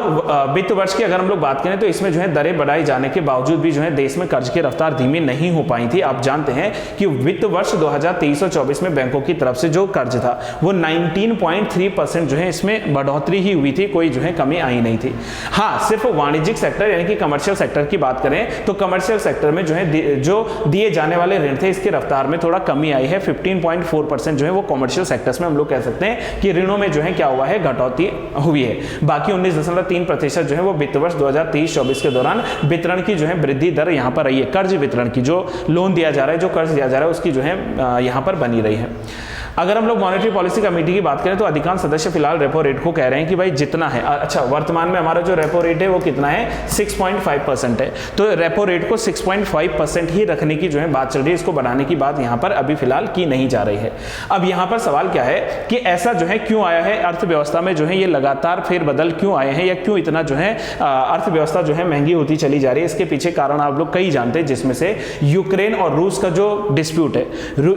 वित्त वर्ष की अगर हम लोग बात करें तो इसमें जो है दरें बढ़ाई जाने के बावजूद भी जो है देश में कर्ज की रफ्तार धीमी नहीं हो पाई थी। आप जानते हैं कि वित्त वर्ष 2023-24 में बैंकों की तरफ से जो कर्ज था वो 19.3% जो है इसमें बढ़ोतरी ही हुई थी, कोई जो है कमी आई नहीं थी। हाँ, सिर्फ वाणिज्यिक सेक्टर यानी कि कमर्शियल सेक्टर की बात करें तो कमर्शियल सेक्टर में जो है जो दिए जाने वाले ऋण थे इसकी रफ्तार में थोड़ा कमी आई है। 15.4% जो है वो कमर्शियल सेक्टर्स में हम लोग कह सकते हैं कि ऋणों में जो है क्या हुआ है, घटौती हुई है। बाकी 19.3% जो है वो वित्त वर्ष 2023-24 के दौरान वितरण की जो है वृद्धि दर यहां पर रही है। कर्ज वितरण की, जो लोन दिया जा रहा है, जो कर्ज दिया जा रहा है, उसकी जो है यहां पर बनी रही है। अगर हम लोग मॉनेटरी पॉलिसी कमेटी की बात करें तो अधिकांश सदस्य फिलहाल रेपो रेट को कह रहे हैं कि भाई जितना है, अच्छा वर्तमान में हमारा जो रेपो रेट है वो कितना है, 6.5% है। तो रेपो रेट को 6.5% ही रखने की जो है बात चल रही है, इसको बढ़ाने की बात यहाँ पर अभी फिलहाल की नहीं जा रही है। अब यहाँ पर सवाल क्या है कि ऐसा जो है क्यों आया है, अर्थव्यवस्था में जो है ये लगातार फेरबदल क्यों आए हैं, या क्यों इतना जो है अर्थव्यवस्था जो है महंगी होती चली जा रही है। इसके पीछे कारण आप लोग कई जानते हैं, जिसमें से यूक्रेन और रूस का जो डिस्प्यूट है,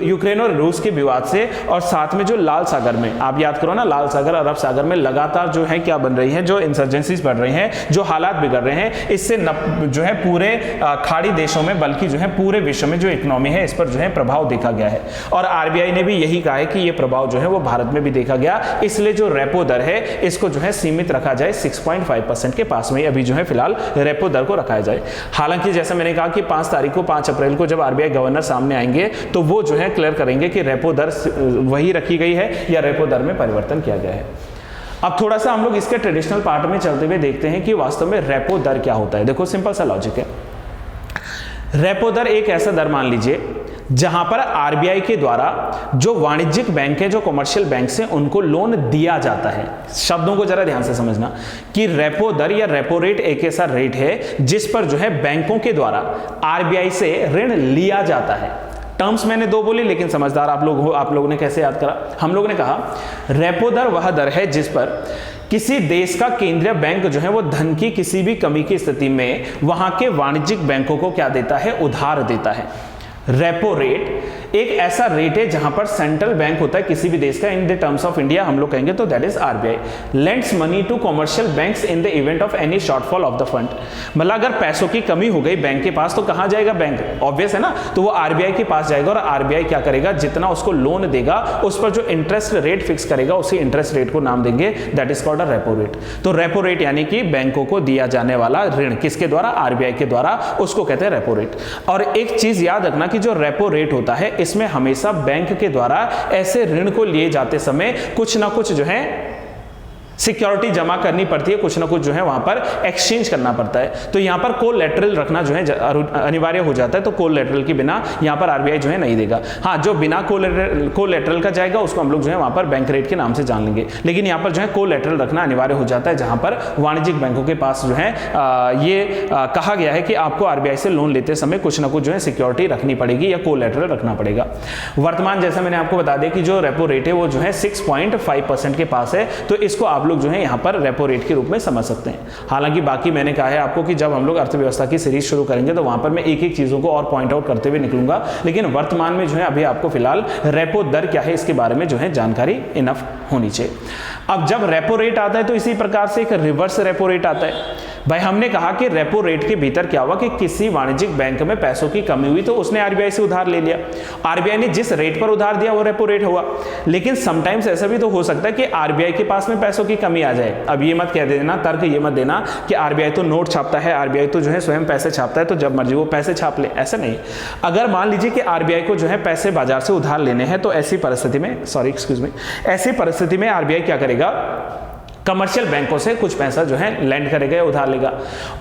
यूक्रेन और रूस के विवाद से, और साथ में जो लाल सागर में, आप याद करो ना, लाल सागर अरब सागर में लगातार जो है क्या बन रही है, जो इंसर्जेंसीज बढ़ रही हैं, जो हालात बिगड़ रहे हैं, इससे जो है पूरे खाड़ी देशों में बल्कि जो है पूरे विश्व में जो इकोनॉमी है इस पर जो है प्रभाव देखा गया है। और आरबीआई ने भी यही कहा है कि ये प्रभाव जो है वो भारत में भी देखा गया, इसलिए जो रेपो दर है इसको जो है सीमित रखा जाए, 6.5% के पास में अभी जो है फिलहाल रेपो दर को रखा जाए। हालांकि जैसा मैंने कहा कि 5 अप्रैल को जब आरबीआई गवर्नर सामने आएंगे तो वो जो है क्लियर करेंगे कि रेपो दर वही रखी गई है या रेपो दर में परिवर्तन किया गया है। अब थोड़ा सा हम लोग इसके ट्रेडिशनल पार्ट में चलते हुए देखते हैं कि वास्तव में रेपो दर क्या होता है। देखो सिंपल सा लॉजिक है। रेपो दर एक ऐसा दर मान लीजिए जहां पर आरबीआई के द्वारा जो वाणिज्यिक बैंक है, जो कमर्शियल बैंक से उनको लोन दिया जाता है। शब्दों को जरा ध्यान से समझना कि रेपो दर या रेपो रेट एक ऐसा रेट है जिस पर जो है बैंकों के द्वारा आरबीआई से ऋण लिया जाता है। टर्म्स मैंने दो बोली, लेकिन समझदार आप लोग हो, आप लोगों ने कैसे याद करा? हम लोगों ने कहा रेपो दर वह दर है जिस पर किसी देश का केंद्रीय बैंक जो है वो धन की किसी भी कमी की स्थिति में वहां के वाणिज्यिक बैंकों को क्या देता है? उधार देता है। रेपो रेट एक ऐसा रेट है जहां पर सेंट्रल बैंक होता है किसी भी देश का, in the terms of India हम लोग कहेंगे तो that is RBI, lends money to commercial banks in the event of any shortfall of the fund. मतलब अगर पैसों की कमी हो गई बैंक के पास तो कहां जाएगा बैंक? ऑब्वियस है ना, तो वो आरबीआई के पास जाएगा और आरबीआई क्या करेगा? जितना उसको लोन देगा उस पर जो इंटरेस्ट रेट फिक्स करेगा उसी इंटरेस्ट रेट को नाम देंगे that is called a repo rate. तो रेपो रेट यानी कि बैंकों को दिया जाने वाला ऋण किसके द्वारा? आरबीआई के द्वारा, उसको कहते हैं रेपो रेट। और एक चीज याद रखना कि जो रेपो रेट होता है इसमें हमेशा बैंक के द्वारा ऐसे ऋण को लिए जाते समय कुछ ना कुछ जो है सिक्योरिटी जमा करनी पड़ती है, कुछ ना कुछ जो है वहां पर एक्सचेंज करना पड़ता है। तो यहां पर कोलैटरल रखना जो है अनिवार्य हो जाता है। तो कोलैटरल के बिना यहां पर आरबीआई जो है नहीं देगा। हाँ, जो बिना कोलैटरल का जाएगा उसको हम लोग जो है वहां पर बैंक रेट के नाम से जान लेंगे, लेकिन यहां पर जो है कोलैटरल रखना अनिवार्य हो जाता है जहां पर वाणिज्यिक बैंकों के पास जो है कहा गया है कि आपको आरबीआई से लोन लेते समय कुछ ना कुछ जो है सिक्योरिटी रखनी पड़ेगी या कोलैटरल रखना पड़ेगा। वर्तमान जैसा मैंने आपको बता दिया कि जो रेपो रेट है वो जो है 6.5% के पास है, तो इसको आप लोग जो है यहां पर रेपो रेट के रूप में समझ सकते हैं। हालांकि बाकी मैंने कहा है आपको कि जब हम लोग अर्थव्यवस्था की सीरीज शुरू करेंगे तो वहां पर मैं एक एक चीजों को और पॉइंट आउट करते हुए निकलूंगा, लेकिन वर्तमान में जो है अभी आपको फिलहाल रेपो दर क्या है इसके बारे में जो है जानकारी इनफ होनी चाहिए। अब जब रेपो रेट आता है तो इसी प्रकार से एक रिवर्स रेपो रेट आता है। भाई हमने कहा कि रेपो रेट के भीतर क्या हुआ कि किसी वाणिज्यिक बैंक में पैसों की कमी हुई तो उसने आरबीआई से उधार ले लिया। आरबीआई ने जिस रेट पर उधार दिया वो रेपो रेट हुआ, लेकिन समटाइम्स ऐसा भी तो हो सकता है कि आरबीआई के पास में पैसों की कमी आ जाए। अब ये मत कह देना, तर्क ये मत देना कि आरबीआई तो नोट छापता है, आरबीआई तो जो है स्वयं पैसे छापता है तो जब मर्जी वो पैसे छाप ले, ऐसा नहीं। अगर मान लीजिए कि आरबीआई को जो है पैसे बाजार से उधार लेने हैं तो ऐसी परिस्थिति में ऐसी परिस्थिति में आरबीआई क्या करेगा? कमर्शियल बैंकों से कुछ पैसा जो है लैंड करेगा या उधार लेगा,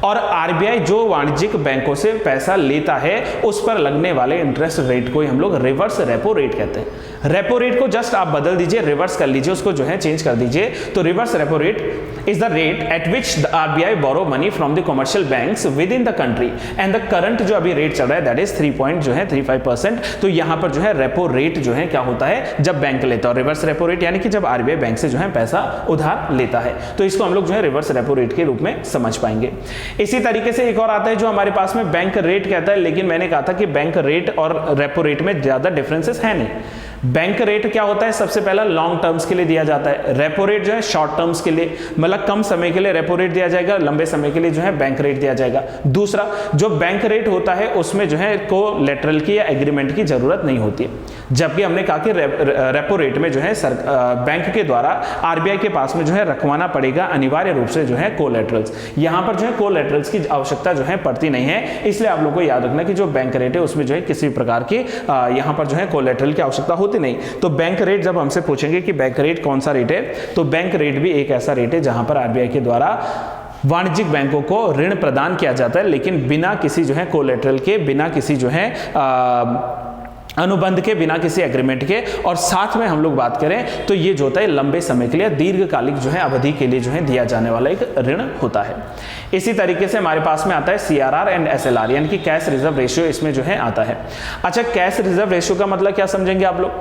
और आरबीआई जो वाणिज्यिक बैंकों से पैसा लेता है उस पर लगने वाले इंटरेस्ट रेट को ही हम लोग रिवर्स रेपो रेट कहते हैं। रेपो रेट को जस्ट आप बदल दीजिए, रिवर्स कर लीजिए, उसको जो है चेंज कर दीजिए। तो reverse repo rate is the rate at which the RBI borrow money from the commercial banks within the country and the current जो अभी रेट चल रहा है दैट इज 3.35%। तो यहां पर जो है रेपो रेट जो है क्या होता है जब बैंक लेता है, रिवर्स रेपो रेट यानी कि जब आरबीआई बैंक से जो है पैसा उधार लेता है, तो इसको हम लोग जो है रिवर्स रेपो रेट के रूप में समझ पाएंगे। इसी तरीके से एक और आता है जो हमारे पास में बैंक रेट कहता है, लेकिन मैंने कहा था कि बैंक रेट और रेपो रेट में ज्यादा डिफरेंसेस है नहीं। बैंक रेट क्या होता है? सबसे पहला लॉन्ग टर्म्स के लिए दिया जाता है, रेपो रेट जो है शॉर्ट टर्म्स के लिए, मतलब कम समय के लिए रेपो रेट दिया जाएगा, लंबे समय के लिए जो है बैंक रेट दिया जाएगा। दूसरा, जो बैंक रेट होता है उसमें जो है कोलैटरल की या एग्रीमेंट की जरूरत नहीं होती है, जबकि हमने कहा कि रेपो रेट में जो है बैंक के द्वारा आरबीआई के पास में जो है रखवाना पड़ेगा अनिवार्य रूप से जो है कोलैटरल्स। यहां पर जो है कोलैटरल्स की आवश्यकता जो है पड़ती नहीं है, इसलिए आप लोग को याद रखना कि जो बैंक रेट है उसमें जो है किसी प्रकार की यहां पर जो है कोलैटरल की आवश्यकता होती नहीं। तो बैंक रेट जब हमसे पूछेंगे कि बैंक रेट कौन सा रेट है, तो बैंक रेट भी एक ऐसा रेट है जहां पर आरबीआई के द्वारा वाणिज्यिक बैंकों को ऋण प्रदान किया जाता है, लेकिन बिना किसी जो है कोलैटरल के, बिना किसी जो है अनुबंध के, बिना किसी एग्रीमेंट के। और साथ में हम लोग बात करें तो ये जो होता है लंबे समय के लिए, दीर्घकालिक जो है अवधि के लिए जो है दिया जाने वाला एक ऋण होता है। इसी तरीके से हमारे पास में आता है सीआरआर एंड एसएलआर यानी कि कैश रिजर्व रेशियो, इसमें जो है आता है। अच्छा, कैश रिजर्व रेशियो का मतलब क्या समझेंगे आप लोग?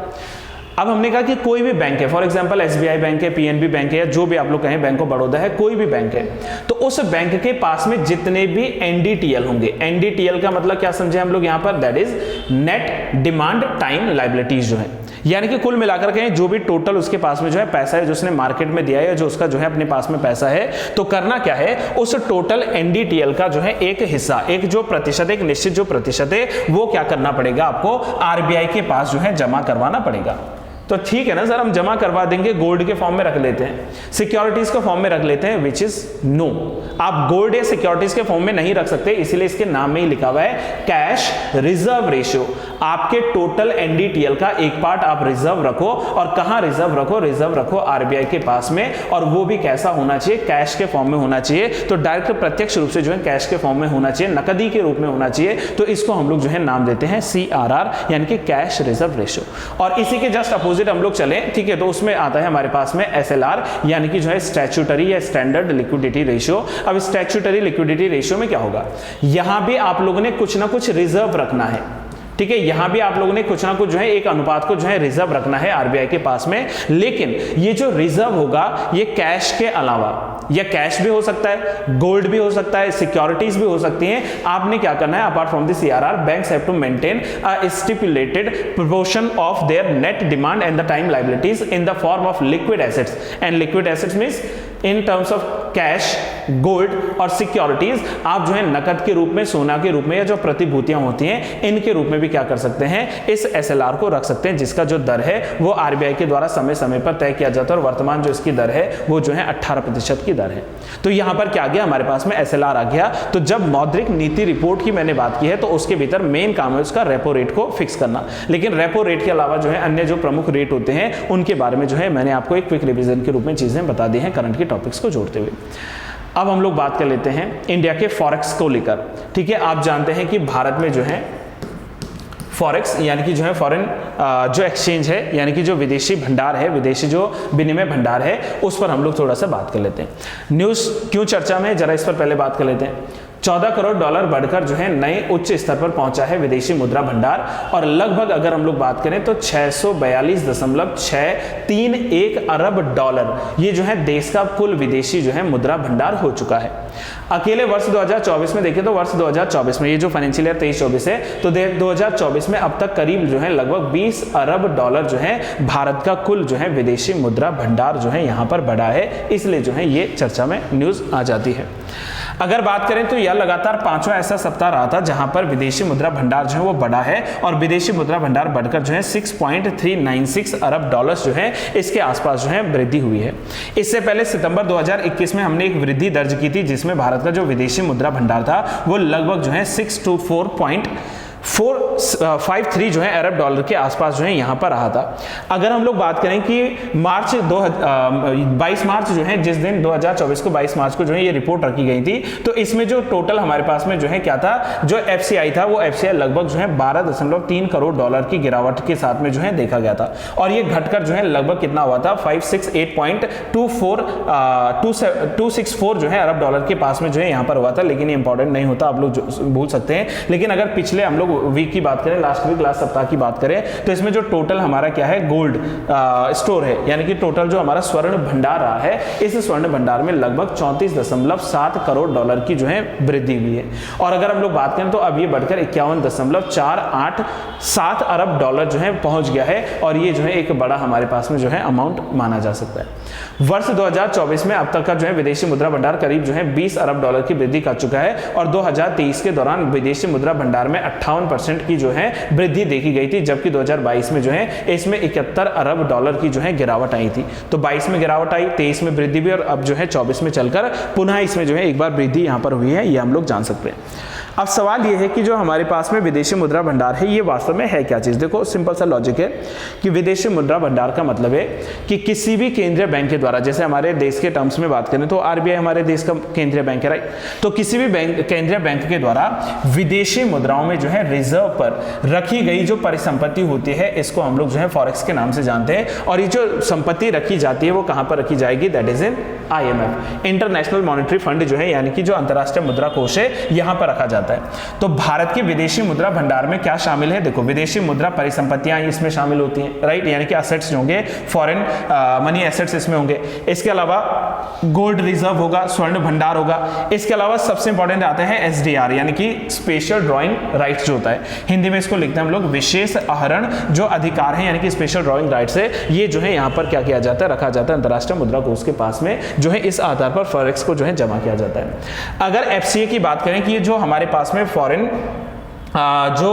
अब हमने कहा कि कोई भी बैंक है, फॉर एग्जांपल एसबीआई बैंक है, पीएनबी बैंक है, या जो भी आप लोग कहें, बैंक ऑफ बड़ौदा है, कोई भी बैंक है, तो उस बैंक के पास में जितने भी एनडीटीएल होंगे, एनडीटीएल का मतलब क्या समझे हम लोग यहां पर? That is net demand time liabilities जो है, यानी कि कुल मिलाकर कहें जो भी टोटल उसके पास में जो है पैसा है, जो उसने मार्केट में दिया है या जो उसका जो है अपने पास में पैसा है, तो करना क्या है? उस टोटल एनडीटीएल का जो है एक हिस्सा, एक जो प्रतिशत, एक निश्चित जो प्रतिशत है, वो क्या करना पड़ेगा आपको? आरबीआई के पास जो है जमा करवाना पड़ेगा। तो ठीक है ना सर, हम जमा करवा देंगे, गोल्ड के फॉर्म में रख लेते हैं, सिक्योरिटीज के फॉर्म में रख लेते हैं, विच इज नो। आप गोल्ड या सिक्योरिटीज के फॉर्म में नहीं रख सकते, इसीलिए इसके नाम में ही लिखा हुआ है कैश रिजर्व रेशियो। आपके टोटल एनडीटीएल का एक पार्ट आप रिजर्व रखो, और कहां रिजर्व रखो? रिजर्व रखो आरबीआई के पास में, और वो भी कैसा होना चाहिए? कैश के फॉर्म में होना चाहिए। तो डायरेक्ट प्रत्यक्ष रूप से जो है कैश के फॉर्म में होना चाहिए, नकदी के रूप में होना चाहिए। तो इसको हम लोग जो है नाम देते हैं सीआरआर, यानी कि कैश रिजर्व रेशियो। और इसी के जस्ट अपोजिट हम लोग चले, ठीक है, तो उसमें आता है हमारे पास में एसएलआर, यानी कि जो है स्टैट्यूटरी या स्टैंडर्ड लिक्विडिटी रेशियो। अब स्टैट्यूटरी लिक्विडिटी रेशियो में क्या होगा? यहां भी आप लोगों ने कुछ ना कुछ रिजर्व रखना है, ठीक है, यहां भी आप लोगों ने कुछ ना कुछ जो है एक अनुपात को जो है रिजर्व रखना है आरबीआई के पास में। लेकिन ये जो रिजर्व होगा ये कैश के अलावा, या कैश भी हो सकता है, गोल्ड भी हो सकता है, सिक्योरिटीज भी हो सकती हैं। आपने क्या करना है? Apart from the CRR, banks have to maintain a stipulated proportion of their net demand and the time liabilities in the form of liquid assets, and liquid assets means in terms of cash, gold और सिक्योरिटीज। आप जो है नकद के रूप में, सोना के रूप में, या जो प्रतिभूतियां होती हैं इनके रूप में भी क्या कर सकते हैं? इस एसएलआर को रख सकते हैं, जिसका जो दर है वो आरबीआई के द्वारा समय समय पर तय किया जाता है, और वर्तमान जो इसकी दर है वो जो है 18% की दर है। तो यहां पर क्या आ गया? हमारे पास में एसएलआर आ गया। तो जब मौद्रिक नीति रिपोर्ट की मैंने बात की है, तो उसके भीतर मेन काम है उसका रेपो रेट को फिक्स करना। लेकिन रेपो रेट के अलावा जो है अन्य जो प्रमुख रेट होते हैं उनके बारे में जो है मैंने आपको एक क्विक रिवीजन के रूप में चीजें बता दी हैं करंट के टॉपिक्स को जोड़ते हुए। अब हम लोग बात कर लेते हैं इंडिया के फॉरेक्स को लेकर, ठीक है। आप जानते हैं कि भारत में जो है फॉरेक्स यानी कि जो है फॉरेन जो एक्सचेंज है, यानी कि जो विदेशी भंडार है, विदेशी जो विनिमय भंडार है, उस पर हम लोग थोड़ा सा बात कर लेते हैं। न्यूज़ क्यों चर्चा में है, जरा इस पर पहले बात कर लेते हैं। 14 करोड़ डॉलर बढ़कर जो है नए उच्च स्तर पर पहुंचा है विदेशी मुद्रा भंडार, और लगभग अगर हम लोग बात करें तो 642.631 अरब डॉलर ये जो है देश का कुल विदेशी जो है मुद्रा भंडार हो चुका है। अकेले वर्ष 2024 में देखें तो वर्ष 2024 में, ये जो फाइनेंशियल ईयर 23-24 है, तो 2024 में अब तक करीब जो है लगभग 20 अरब डॉलर जो है भारत का कुल जो है विदेशी मुद्रा भंडार जो है यहाँ पर बढ़ा है, इसलिए जो है ये चर्चा में न्यूज आ जाती है। अगर बात करें तो यह लगातार 5वां ऐसा सप्ताह रहा था जहां पर विदेशी मुद्रा भंडार जो है वो बढ़ा है, और विदेशी मुद्रा भंडार बढ़कर जो है 6.396 अरब डॉलर्स जो है इसके आसपास जो है वृद्धि हुई है। इससे पहले सितंबर 2021 में हमने एक वृद्धि दर्ज की थी, जिसमें भारत का जो विदेशी मुद्रा भंडार था वो लगभग जो है 624.453 जो है अरब डॉलर के आसपास जो है यहाँ पर रहा था। अगर हम लोग बात करें कि 22 मार्च जो है, जिस दिन 2024 को 22 मार्च को जो है ये रिपोर्ट रखी गई थी, तो इसमें जो टोटल हमारे पास में जो है क्या था, जो एफसीआई था वो एफसीआई लगभग जो है 12.3 करोड़ डॉलर की गिरावट के साथ में जो है देखा गया था, और ये घटकर जो है लगभग कितना हुआ था 568.264 जो है अरब डॉलर के पास में जो है यहाँ पर हुआ था। लेकिन ये इंपॉर्टेंट नहीं होता, आप लोग भूल सकते हैं। लेकिन अगर पिछले हम लोग वीक की बात करें, लास्ट वीक लास्ट सप्ताह की बात करें, तो इसमें जो टोटल हमारा क्या है गोल्ड स्टोर है, यानी कि टोटल जो हमारा स्वर्ण भंडार रहा है, इस स्वर्ण भंडार में लगभग 34.7 करोड़ डॉलर की जो है वृद्धि हुई है। और अगर हम लोग बात करें तो अब ये बढ़कर 51.487 अरब डॉलर जो है पहुंच गया है, और ये जो है एक बड़ा हमारे पास में जो है अमाउंट माना जा सकता है। वर्ष 2024 में अब तक का जो है विदेशी मुद्रा भंडार करीब जो है 20 अरब डॉलर की वृद्धि कर चुका है, और 2023 के दौरान विदेशी मुद्रा भंडार में 58% की जो है वृद्धि देखी गई थी, जबकि 2022 में जो है इसमें 71 अरब डॉलर की जो है गिरावट आई थी। तो 22 में गिरावट आई, 23 में वृद्धि भी, और अब जो है 24 में चलकर पुनः इसमें जो है एक बार वृद्धि यहां पर हुई है, ये हम लोग जान सकते हैं। अब सवाल ये है कि जो हमारे पास में विदेशी मुद्रा भंडार है ये वास्तव में है क्या चीज। देखो सिंपल सा लॉजिक है कि विदेशी मुद्रा भंडार का मतलब है कि किसी भी केंद्रीय बैंक के द्वारा, जैसे हमारे देश के टर्म्स में बात करें तो आरबीआई हमारे देश का केंद्रीय बैंक है, राइट। तो किसी भी बैंक, केंद्रीय बैंक के द्वारा विदेशी मुद्राओं में जो है रिजर्व पर रखी गई जो परिसंपत्ति होती है, इसको हम लोग जो है फॉरेक्स के नाम से जानते हैं। और ये जो संपत्ति रखी जाती है वो कहां पर रखी जाएगी, that is in IMF, international monetary fund जो है, यानी कि जो अंतरराष्ट्रीय मुद्रा कोष है, यहां पर रखा जाता है। तो भारत की विदेशी मुद्रा भंडार में क्या शामिल है, देखो विदेशी मुद्रा परिसंपत्तियां इसमें शामिल होती हैं, राइट, यानी कि एसेट्स होंगे, फॉरेन मनी एसेट्स इसमें होंगे। इसके अलावा गोल्ड रिजर्व होगा, स्वर्ण भंडार होगा। इसके अलावा सबसे इंपॉर्टेंट आता है SDR, यानी कि स्पेशल ड्रॉइंग राइट्स जो होता है, हिंदी में इसको लिखते हैं हम लोग विशेष आहरण जो अधिकार है, यानी कि स्पेशल ड्रॉइंग राइट्स है। ये जो है यहाँ पर क्या किया जाता है, रखा जाता है अंतरराष्ट्रीय मुद्रा कोष के पास में, जो है इस आधार पर फॉरेक्स को जो है जमा किया जाता है। अगर FCA की बात करें कि ये जो हमारे पास में फॉरेन जो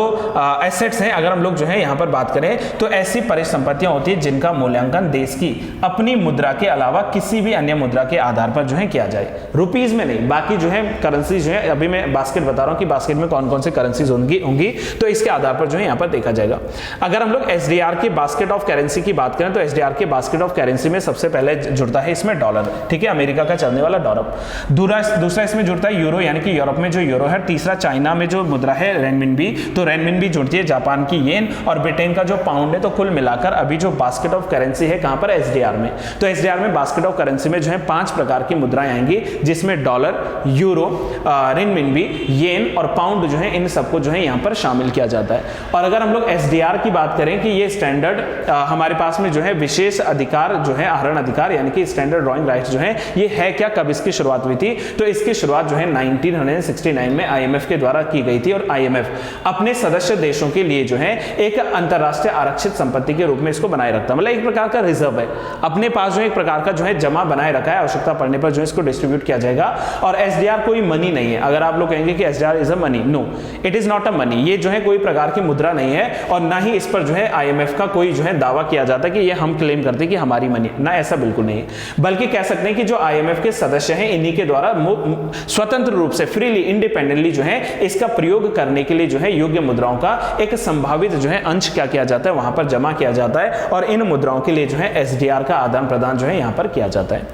एसेट्स हैं, अगर हम लोग जो है यहाँ पर बात करें तो ऐसी परिसंपत्तियां होती है जिनका मूल्यांकन देश की अपनी मुद्रा के अलावा किसी भी अन्य मुद्रा के आधार पर जो है किया जाए, रुपीज में नहीं, बाकी जो है करेंसी जो है, अभी मैं बास्केट बता रहा हूं कि बास्केट में कौन कौन से करेंसीज होंगी तो इसके आधार पर जो है यहाँ पर देखा जाएगा। अगर हम लोग एसडीआर के बास्केट ऑफ करेंसी की बात करें तो एसडीआर के बास्केट ऑफ करेंसी में सबसे पहले जुड़ता है इसमें डॉलर, ठीक है, अमेरिका का चलने वाला डॉलर। दूसरा इसमें जुड़ता है यूरो, यानी कि यूरोप में जो यूरो है। तीसरा चाइना में जो मुद्रा है रेनमिनबी, तो रेनमिनबी जुड़ती है। जापान की येन और ब्रिटेन का जो पाउंड है। तो कुल मिलाकर अभी जो बास्केट ऑफ करेंसी है कहां पर, एसडीआर में। तो एसडीआर में बास्केट ऑफ करेंसी में जो है 5 प्रकार की मुद्राएं आएंगी, जिसमें डॉलर, यूरो, रेनमिनबी, येन और पाउंड जो है, इन सबको जो है यहां पर शामिल किया जाता है। और अगर हम लोग एसडीआर की बात करें कि ये स्टैंडर्ड हमारे पास में जो है विशेष अधिकार जो है, आहरण अधिकार यानी कि स्टैंडर्ड ड्राइंग राइट्स जो है, ये है क्या, कब इसकी शुरुआत हुई थी, तो इसकी शुरुआत जो है 1969 में आईएमएफ के द्वारा की गई थी। और आईएमएफ अपने सदस्य देशों के लिए जो है एक अंतरराष्ट्रीय आरक्षित संपत्ति के रूप में इसको बनाए रखता है, मतलब एक प्रकार का रिजर्व है, अपने पास जो एक प्रकार का जो है जमा बनाए रखा है, आवश्यकता पड़ने पर जो है इसको डिस्ट्रीब्यूट किया जाएगा। और एसडीआर कोई मनी नहीं है। अगर आप लोग कहेंगे कि SDR is a money, no, it is not a money, ये जो है कोई प्रकार की मुद्रा नहीं है और ना ही इस पर जो है आईएमएफ का कोई जो है दावा किया जाता है कि ये हम क्लेम करते हैं कि हमारी मनी, ना, ऐसा बिल्कुल नहीं है। बल्कि कह सकते हैं कि जो आईएमएफ के सदस्य हैं इन्हीं के द्वारा स्वतंत्र रूप से, फ्रीली, इंडिपेंडेंटली जो है इसका प्रयोग करने के लिए जो है योग्य मुद्राओं का एक संभावित जो है अंश क्या किया जाता है, वहां पर जमा किया जाता है। और इन मुद्राओं के लिए जो है एसडीआर का आदान प्रदान जो है यहां पर किया जाता है।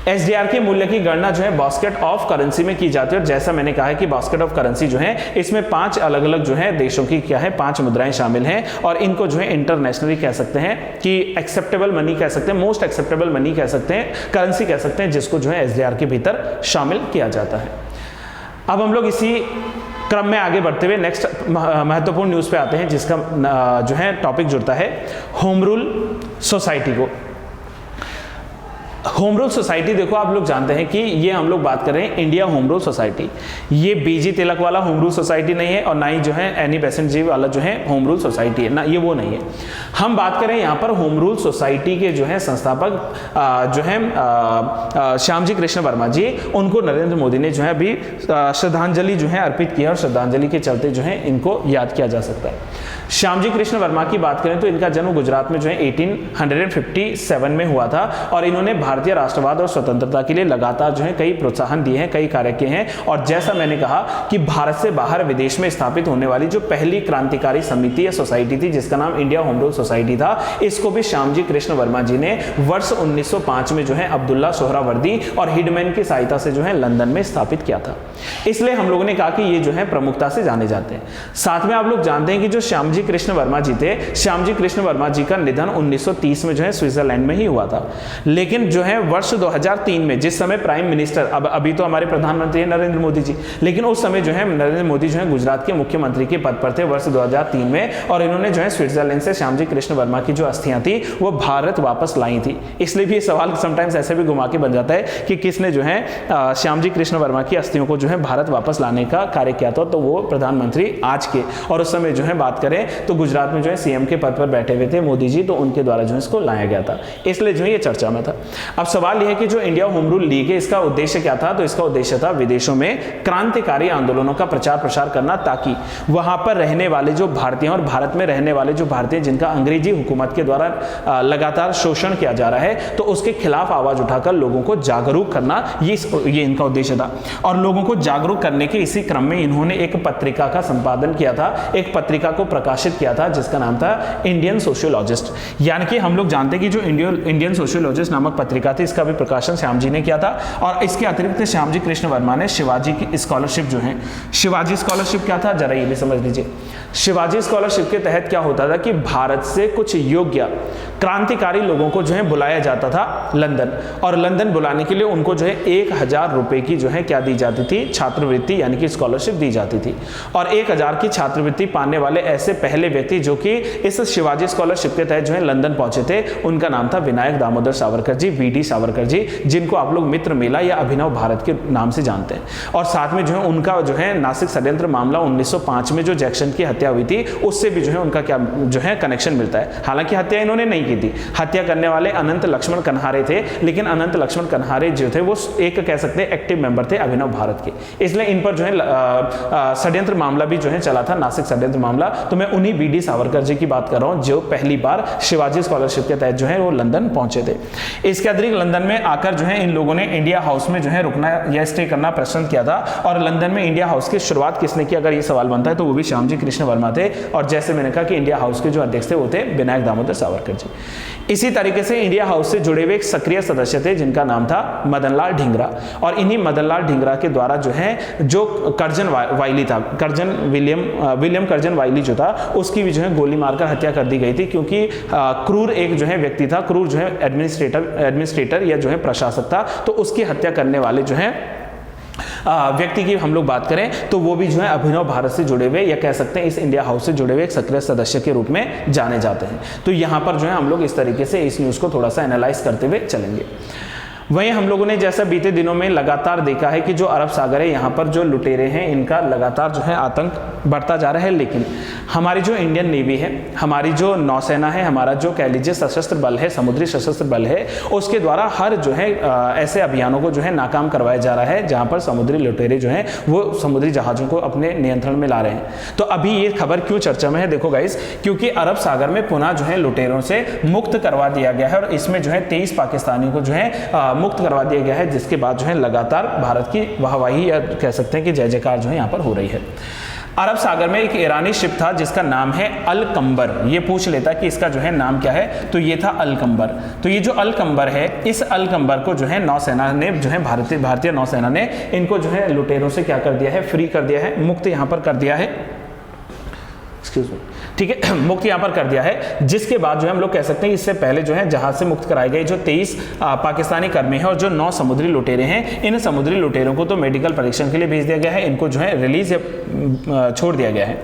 एसडीआर के मूल्य की गणना जो है बास्केट ऑफ करेंसी में की जाती है। और जैसा मैंने कहा है कि बास्केट ऑफ करेंसी जो है इसमें 5 अलग अलग जो है देशों की क्या है 5 मुद्राएं शामिल हैं। और इनको जो है इंटरनेशनली कह सकते हैं कि एक्सेप्टेबल मनी कह सकते हैं, मोस्ट एक्सेप्टेबल मनी कह सकते हैं, करेंसी कह सकते हैं, जिसको जो है एसडीआर के भीतर शामिल किया जाता है। अब हम लोग इसी क्रम में आगे बढ़ते हुए नेक्स्ट महत्वपूर्ण न्यूज़ पे आते हैं, जिसका जो है टॉपिक जुड़ता है होम रूल सोसाइटी को। होम रूल सोसाइटी, देखो आप लोग जानते हैं कि ये हम लोग बात कर रहे हैं इंडिया होम रूल सोसाइटी। ये बीजी तिलक वाला होम रूल सोसाइटी नहीं है और ना ही जो है एनी बेसेंट जी वाला जो है होम रूल सोसाइटी है ना, ये वो नहीं है। हम बात करें यहाँ पर होम रूल सोसाइटी के जो है संस्थापक जो है श्यामजी कृष्ण वर्मा जी, उनको नरेंद्र मोदी ने जो है अभी श्रद्धांजलि जो है अर्पित किया और श्रद्धांजलि के चलते जो है इनको याद किया जा सकता है। श्यामजी कृष्ण वर्मा की बात करें तो इनका जन्म गुजरात में जो है 1857 में हुआ था और इन्होंने भारतीय राष्ट्रवाद और स्वतंत्रता के लिए लगातार जो है कई प्रोत्साहन दिए हैं, कई कार्य किए हैं। और जैसा मैंने कहा कि भारत से बाहर विदेश में स्थापित होने वाली जो पहली क्रांतिकारी समिति या सोसाइटी थी, जिसका नाम इंडिया होम रूल सोसाइटी था, इसको भी श्यामजी कृष्ण वर्मा जी ने वर्ष 1905 में जो है अब्दुल्ला सोहरावर्दी और हिडमैन की सहायता से जो है लंदन में स्थापित किया था। इसलिए हम लोगों ने कहा कि ये जो है प्रमुखता से जाने जाते हैं। साथ में आप लोग जानते हैं कि जो श्यामजी कृष्ण वर्मा जी थे, श्यामजी कृष्ण वर्मा जी का निधन 1930 में जो है स्विट्जरलैंड में ही हुआ था। लेकिन जो है वर्ष 2003 में, जिस समय प्राइम मिनिस्टर, अब अभी तो हमारे प्रधानमंत्री है नरेंद्र मोदी जी, लेकिन उस समय जो है नरेंद्र मोदी जो है गुजरात के मुख्यमंत्री के पद पर थे वर्ष 2003 में, और इन्होंने जो है स्विट्जरलैंड से श्यामजी कृष्ण वर्मा की जो अस्थियां थी वो भारत वापस लाई थी। इसलिए भी सवाल समटाइम्स ऐसे भी घुमा के बन जाता है कि किसने जो है श्यामजी कृष्ण वर्मा की अस्थियों को जो है भारत वापस लाने का कार्य किया था, तो वो प्रधानमंत्री आज के, और उस समय जो है बात करें तो गुजरात में जो है सीएम के पद पर बैठे हुए थे मोदी जी, तो उनके द्वारा जो है इसको लाया गया था, इसलिए जो है ये चर्चा में था। अब सवाल यह है कि जो इंडिया होम रूल लीग है इसका उद्देश्य क्या था, तो इसका उद्देश्य था विदेशों में क्रांतिकारी आंदोलनों का प्रचार प्रसार करना, ताकि वहां पर रहने वाले जो भारतीय और भारत में रहने वाले जो भारतीय जिनका अंग्रेजी हुकूमत के द्वारा लगातार शोषण किया जा रहा है, तो उसके खिलाफ आवाज उठाकर लोगों को जागरूक करना, ये इनका उद्देश्य था। और लोगों को जागरूक करने के इसी क्रम में इन्होंने एक पत्रिका का संपादन किया था, एक पत्रिका को प्रकाशित किया था जिसका नाम था इंडियन सोशियोलॉजिस्ट। यानी कि हम लोग जानते हैं कि जो इंडियन सोशियोलॉजिस्ट नामक पत्रिका थी, इसका भी प्रकाशन श्याम जी ने किया था। और इसके अतिरिक्त श्यामजी कृष्ण वर्मा ने शिवाजी की स्कॉलरशिप जो है, शिवाजी स्कॉलरशिप क्या था जरा ये भी समझ लीजिए। शिवाजी स्कॉलरशिप के तहत क्या होता था कि भारत से कुछ योग्य क्रांतिकारी लोगों को जो है बुलाया जाता था लंदन, और लंदन बुलाने के लिए उनको जो है 1000 रुपए की जो है क्या दी जाती थी, छात्रवृत्ति यानी कि स्कॉलरशिप दी जाती थी। और 1000 की छात्रवृत्ति पाने वाले ऐसे पहले व्यक्ति जो कि इस शिवाजी स्कॉलरशिप के तहत जो है लंदन पहुंचे थे, उनका नाम था विनायक दामोदर सावरकर जी, डी सावरकर जी, जिनको आप लोग मित्र मेला या अभिनव भारत के नाम से जानते हैं। और साथ में जो है उनका जो है नासिक षड्यंत्र मामला 1905 में जो जैक्सन की हत्या हुई थी उससे भी जो है उनका क्या जो है कनेक्शन मिलता है। हालांकि हत्या इन्होंने नहीं की थी, हत्या करने वाले अनंत लक्ष्मण कन्हारे थे, लेकिन अनंत लक्ष्मण कन्हारे जो थे वो एक कह सकते हैं एक्टिव मेंबर थे अभिनव भारत के, इसलिए इन पर जो है षड्यंत्र मामला भी जो है चला था, नासिक षड्यंत्र मामला। तो मैं उन्हीं बी डी सावरकर जी की बात कर रहा हूं जो पहली बार शिवाजी स्कॉलरशिप के तहत जो है वो लंदन पहुंचे थे। इसके अतिरिक्त लंदन में आकर जो है इन लोगों ने इंडिया हाउस में जो है रुकना या स्टे करना पसंद किया था। और लंदन में इंडिया हाउस की शुरुआत किसने की, अगर ये सवाल बनता है तो वो भी श्यामजी कृष्ण वर्मा थे। और जैसे मैंने कहा कि इंडिया हाउस के जो अध्यक्ष थे वो थे विनायक दामोदर सावरकर जी। इसी तरीके से इंडिया हाउस से जुड़े हुए एक सक्रिय सदस्य थे जिनका नाम था मदनलाल ढींगरा। और इन्हीं मदनलाल ढींगरा के द्वारा जो है जो कर्जन वाइली था, विलियम कर्जन वाइली जो था उसकी भी जो है गोली मारकर हत्या कर दी गई थी, क्योंकि क्रूर एक जो है व्यक्ति था, क्रूर जो है एडमिनिस्ट्रेटर या जो है प्रशासक था, तो उसकी हत्या करने वाले जो है व्यक्ति की हम लोग बात करें तो वो भी जो है अभिनव भारत से जुड़े हुए या कह सकते हैं इस इंडिया हाउस से जुड़े हुए एक सक्रिय सदस्य के रूप में जाने जाते हैं। तो यहाँ पर जो है हम लोग इस तरीके से इस न्यूज़ को थोड़ा सा एनालाइज करते हुए चलेंगे। वहीं हम लोगों ने जैसा बीते दिनों में लगातार देखा है कि जो अरब सागर है यहाँ पर जो लुटेरे हैं इनका लगातार जो है आतंक बढ़ता जा रहा है, लेकिन हमारी जो इंडियन नेवी है, हमारी जो नौसेना है, हमारा जो कह लीजिए सशस्त्र बल है, समुद्री सशस्त्र बल है, उसके द्वारा हर जो है ऐसे अभियानों को जो है नाकाम करवाया जा रहा है जहाँ पर समुद्री लुटेरे जो हैं वो समुद्री जहाज़ों को अपने नियंत्रण में ला रहे हैं। तो अभी ये खबर क्यों चर्चा में है, देखो गाइस, क्योंकि अरब सागर में पुनः जो है लुटेरों से मुक्त करवा दिया गया है और इसमें जो है 23 पाकिस्तानियों को जो है मुक्त करवा दिया गया है, जिसके बाद जो है लगातार भारत की वाहवाही या कह सकते हैं कि जय जयकार जो है यहाँ पर हो रही है। अरब सागर में एक ईरानी शिप था जिसका नाम है अल कंबर। ये पूछ लेता कि इसका जो है नाम क्या है, तो ये था अल कंबर। तो ये जो अल कंबर है, इस अल कंबर को जो है नौसेना ने जो है भारतीय नौसेना ने इनको जो है लुटेरों से क्या कर दिया है, फ्री कर दिया है, मुक्त यहाँ पर कर दिया है, एक्सक्यूज मी, ठीक है, मुक्त यहाँ पर कर दिया है। जिसके बाद जो है हम लोग कह सकते हैं इससे पहले जो है जहाज से मुक्त कराए गए जो 23 पाकिस्तानी कर्मी हैं और जो 9 समुद्री लुटेरे हैं, इन समुद्री लुटेरों को तो मेडिकल परीक्षण के लिए भेज दिया गया है, इनको जो है रिलीज या छोड़ दिया गया है।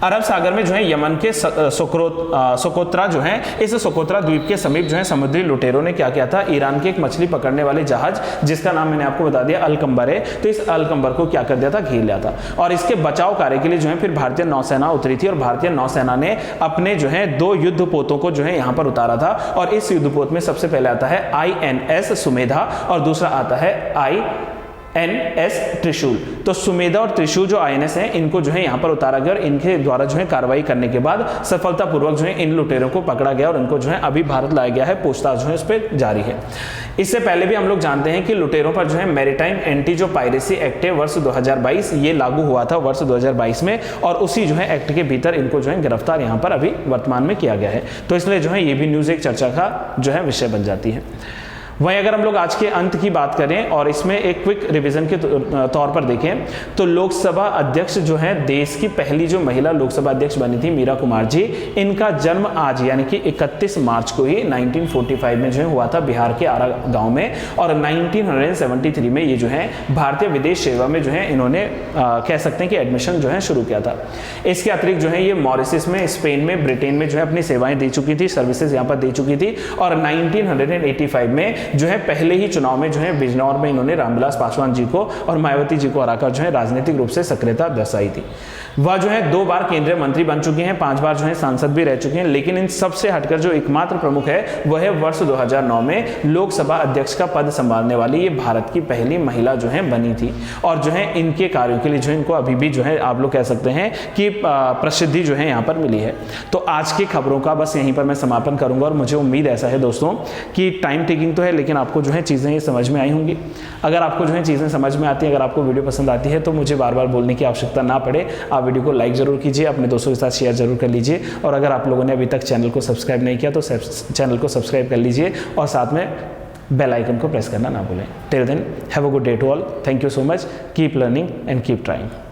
अरब सागर में जो है यमन के सोकोत्रा जो है, इस सोकोत्रा द्वीप के समीप जो है समुद्री लुटेरों ने क्या किया था, ईरान के एक मछली पकड़ने वाले जहाज जिसका नाम मैंने आपको बता दिया अल कंबर है, तो इस अल कंबर को क्या कर दिया था, घेर लिया था। और इसके बचाव कार्य के लिए जो है फिर भारतीय नौसेना उतरी थी और भारतीय नौसेना ने अपने जो है 2 युद्धपोतों को जो है यहां पर उतारा था। और इस युद्धपोत में सबसे पहले आता है INS सुमेधा और दूसरा आता है INS त्रिशूल। तो सुमेधा और त्रिशूल जो INS हैं इनको जो है यहाँ पर उतारा गया और इनके द्वारा जो है कार्रवाई करने के बाद सफलतापूर्वक जो है इन लुटेरों को पकड़ा गया और इनको जो है अभी भारत लाया गया है, पूछताछ जो है इस पर जारी है। इससे पहले भी हम लोग जानते हैं कि लुटेरों पर जो है मैरीटाइम एंटी जो पायरेसी एक्ट है वर्ष 2022 ये लागू हुआ था वर्ष 2022 में, और उसी जो है एक्ट के भीतर इनको जो है गिरफ्तार यहाँ पर अभी वर्तमान में किया गया है। तो इसलिए जो है ये भी न्यूज़ एक चर्चा का जो है विषय बन जाती है। वहीं अगर हम लोग आज के अंत की बात करें और इसमें एक क्विक रिवीजन के तौर पर देखें तो लोकसभा अध्यक्ष जो है देश की पहली जो महिला लोकसभा अध्यक्ष बनी थी मीरा कुमार जी, इनका जन्म आज यानी कि 31 मार्च को ही 1945 में जो है हुआ था बिहार के आरा गांव में। और 1973 में ये जो है भारतीय विदेश सेवा में जो है इन्होंने कह सकते हैं कि एडमिशन जो है शुरू किया था। इसके अतिरिक्त जो है ये मॉरिशस में, स्पेन में, ब्रिटेन में जो है अपनी सेवाएं दे चुकी थी, सर्विसेज यहाँ पर दे चुकी थी। और 1985 में जो है पहले ही चुनाव में जो है बिजनौर में इन्होंने रामविलास पासवान जी को और मायावती जी को हराकर जो है राजनीतिक रूप से सक्रियता दर्शाई थी। वह जो है 2 बार केंद्रीय मंत्री बन चुके हैं, 5 बार जो है सांसद भी रह चुके हैं, लेकिन इन सबसे हटकर जो एकमात्र प्रमुख है वह है वर्ष 2009 में लोकसभा अध्यक्ष का पद संभालने वाली ये भारत की पहली महिला जो है बनी थी। और जो है इनके कार्यों के लिए जो इनको अभी भी जो है आप लोग कह सकते हैं कि प्रसिद्धि जो है यहाँ पर मिली है। तो आज की खबरों का बस यहीं पर मैं समापन करूंगा और मुझे उम्मीद ऐसा है दोस्तों कि टाइम टेकिंग तो है लेकिन आपको जो है चीज़ें ये समझ में आई होंगी। अगर आपको जो है चीज़ें समझ में आती हैं, अगर आपको वीडियो पसंद आती है तो मुझे बार बार बोलने की आवश्यकता ना पड़े, आप वीडियो को लाइक जरूर कीजिए, अपने दोस्तों के साथ शेयर जरूर कर लीजिए। और अगर आप लोगों ने अभी तक चैनल को सब्सक्राइब नहीं किया तो चैनल को सब्सक्राइब कर लीजिए और साथ में बेल आइकन को प्रेस करना ना भूलें। Till then have a good day to all. Thank you so much. Keep learning and keep trying.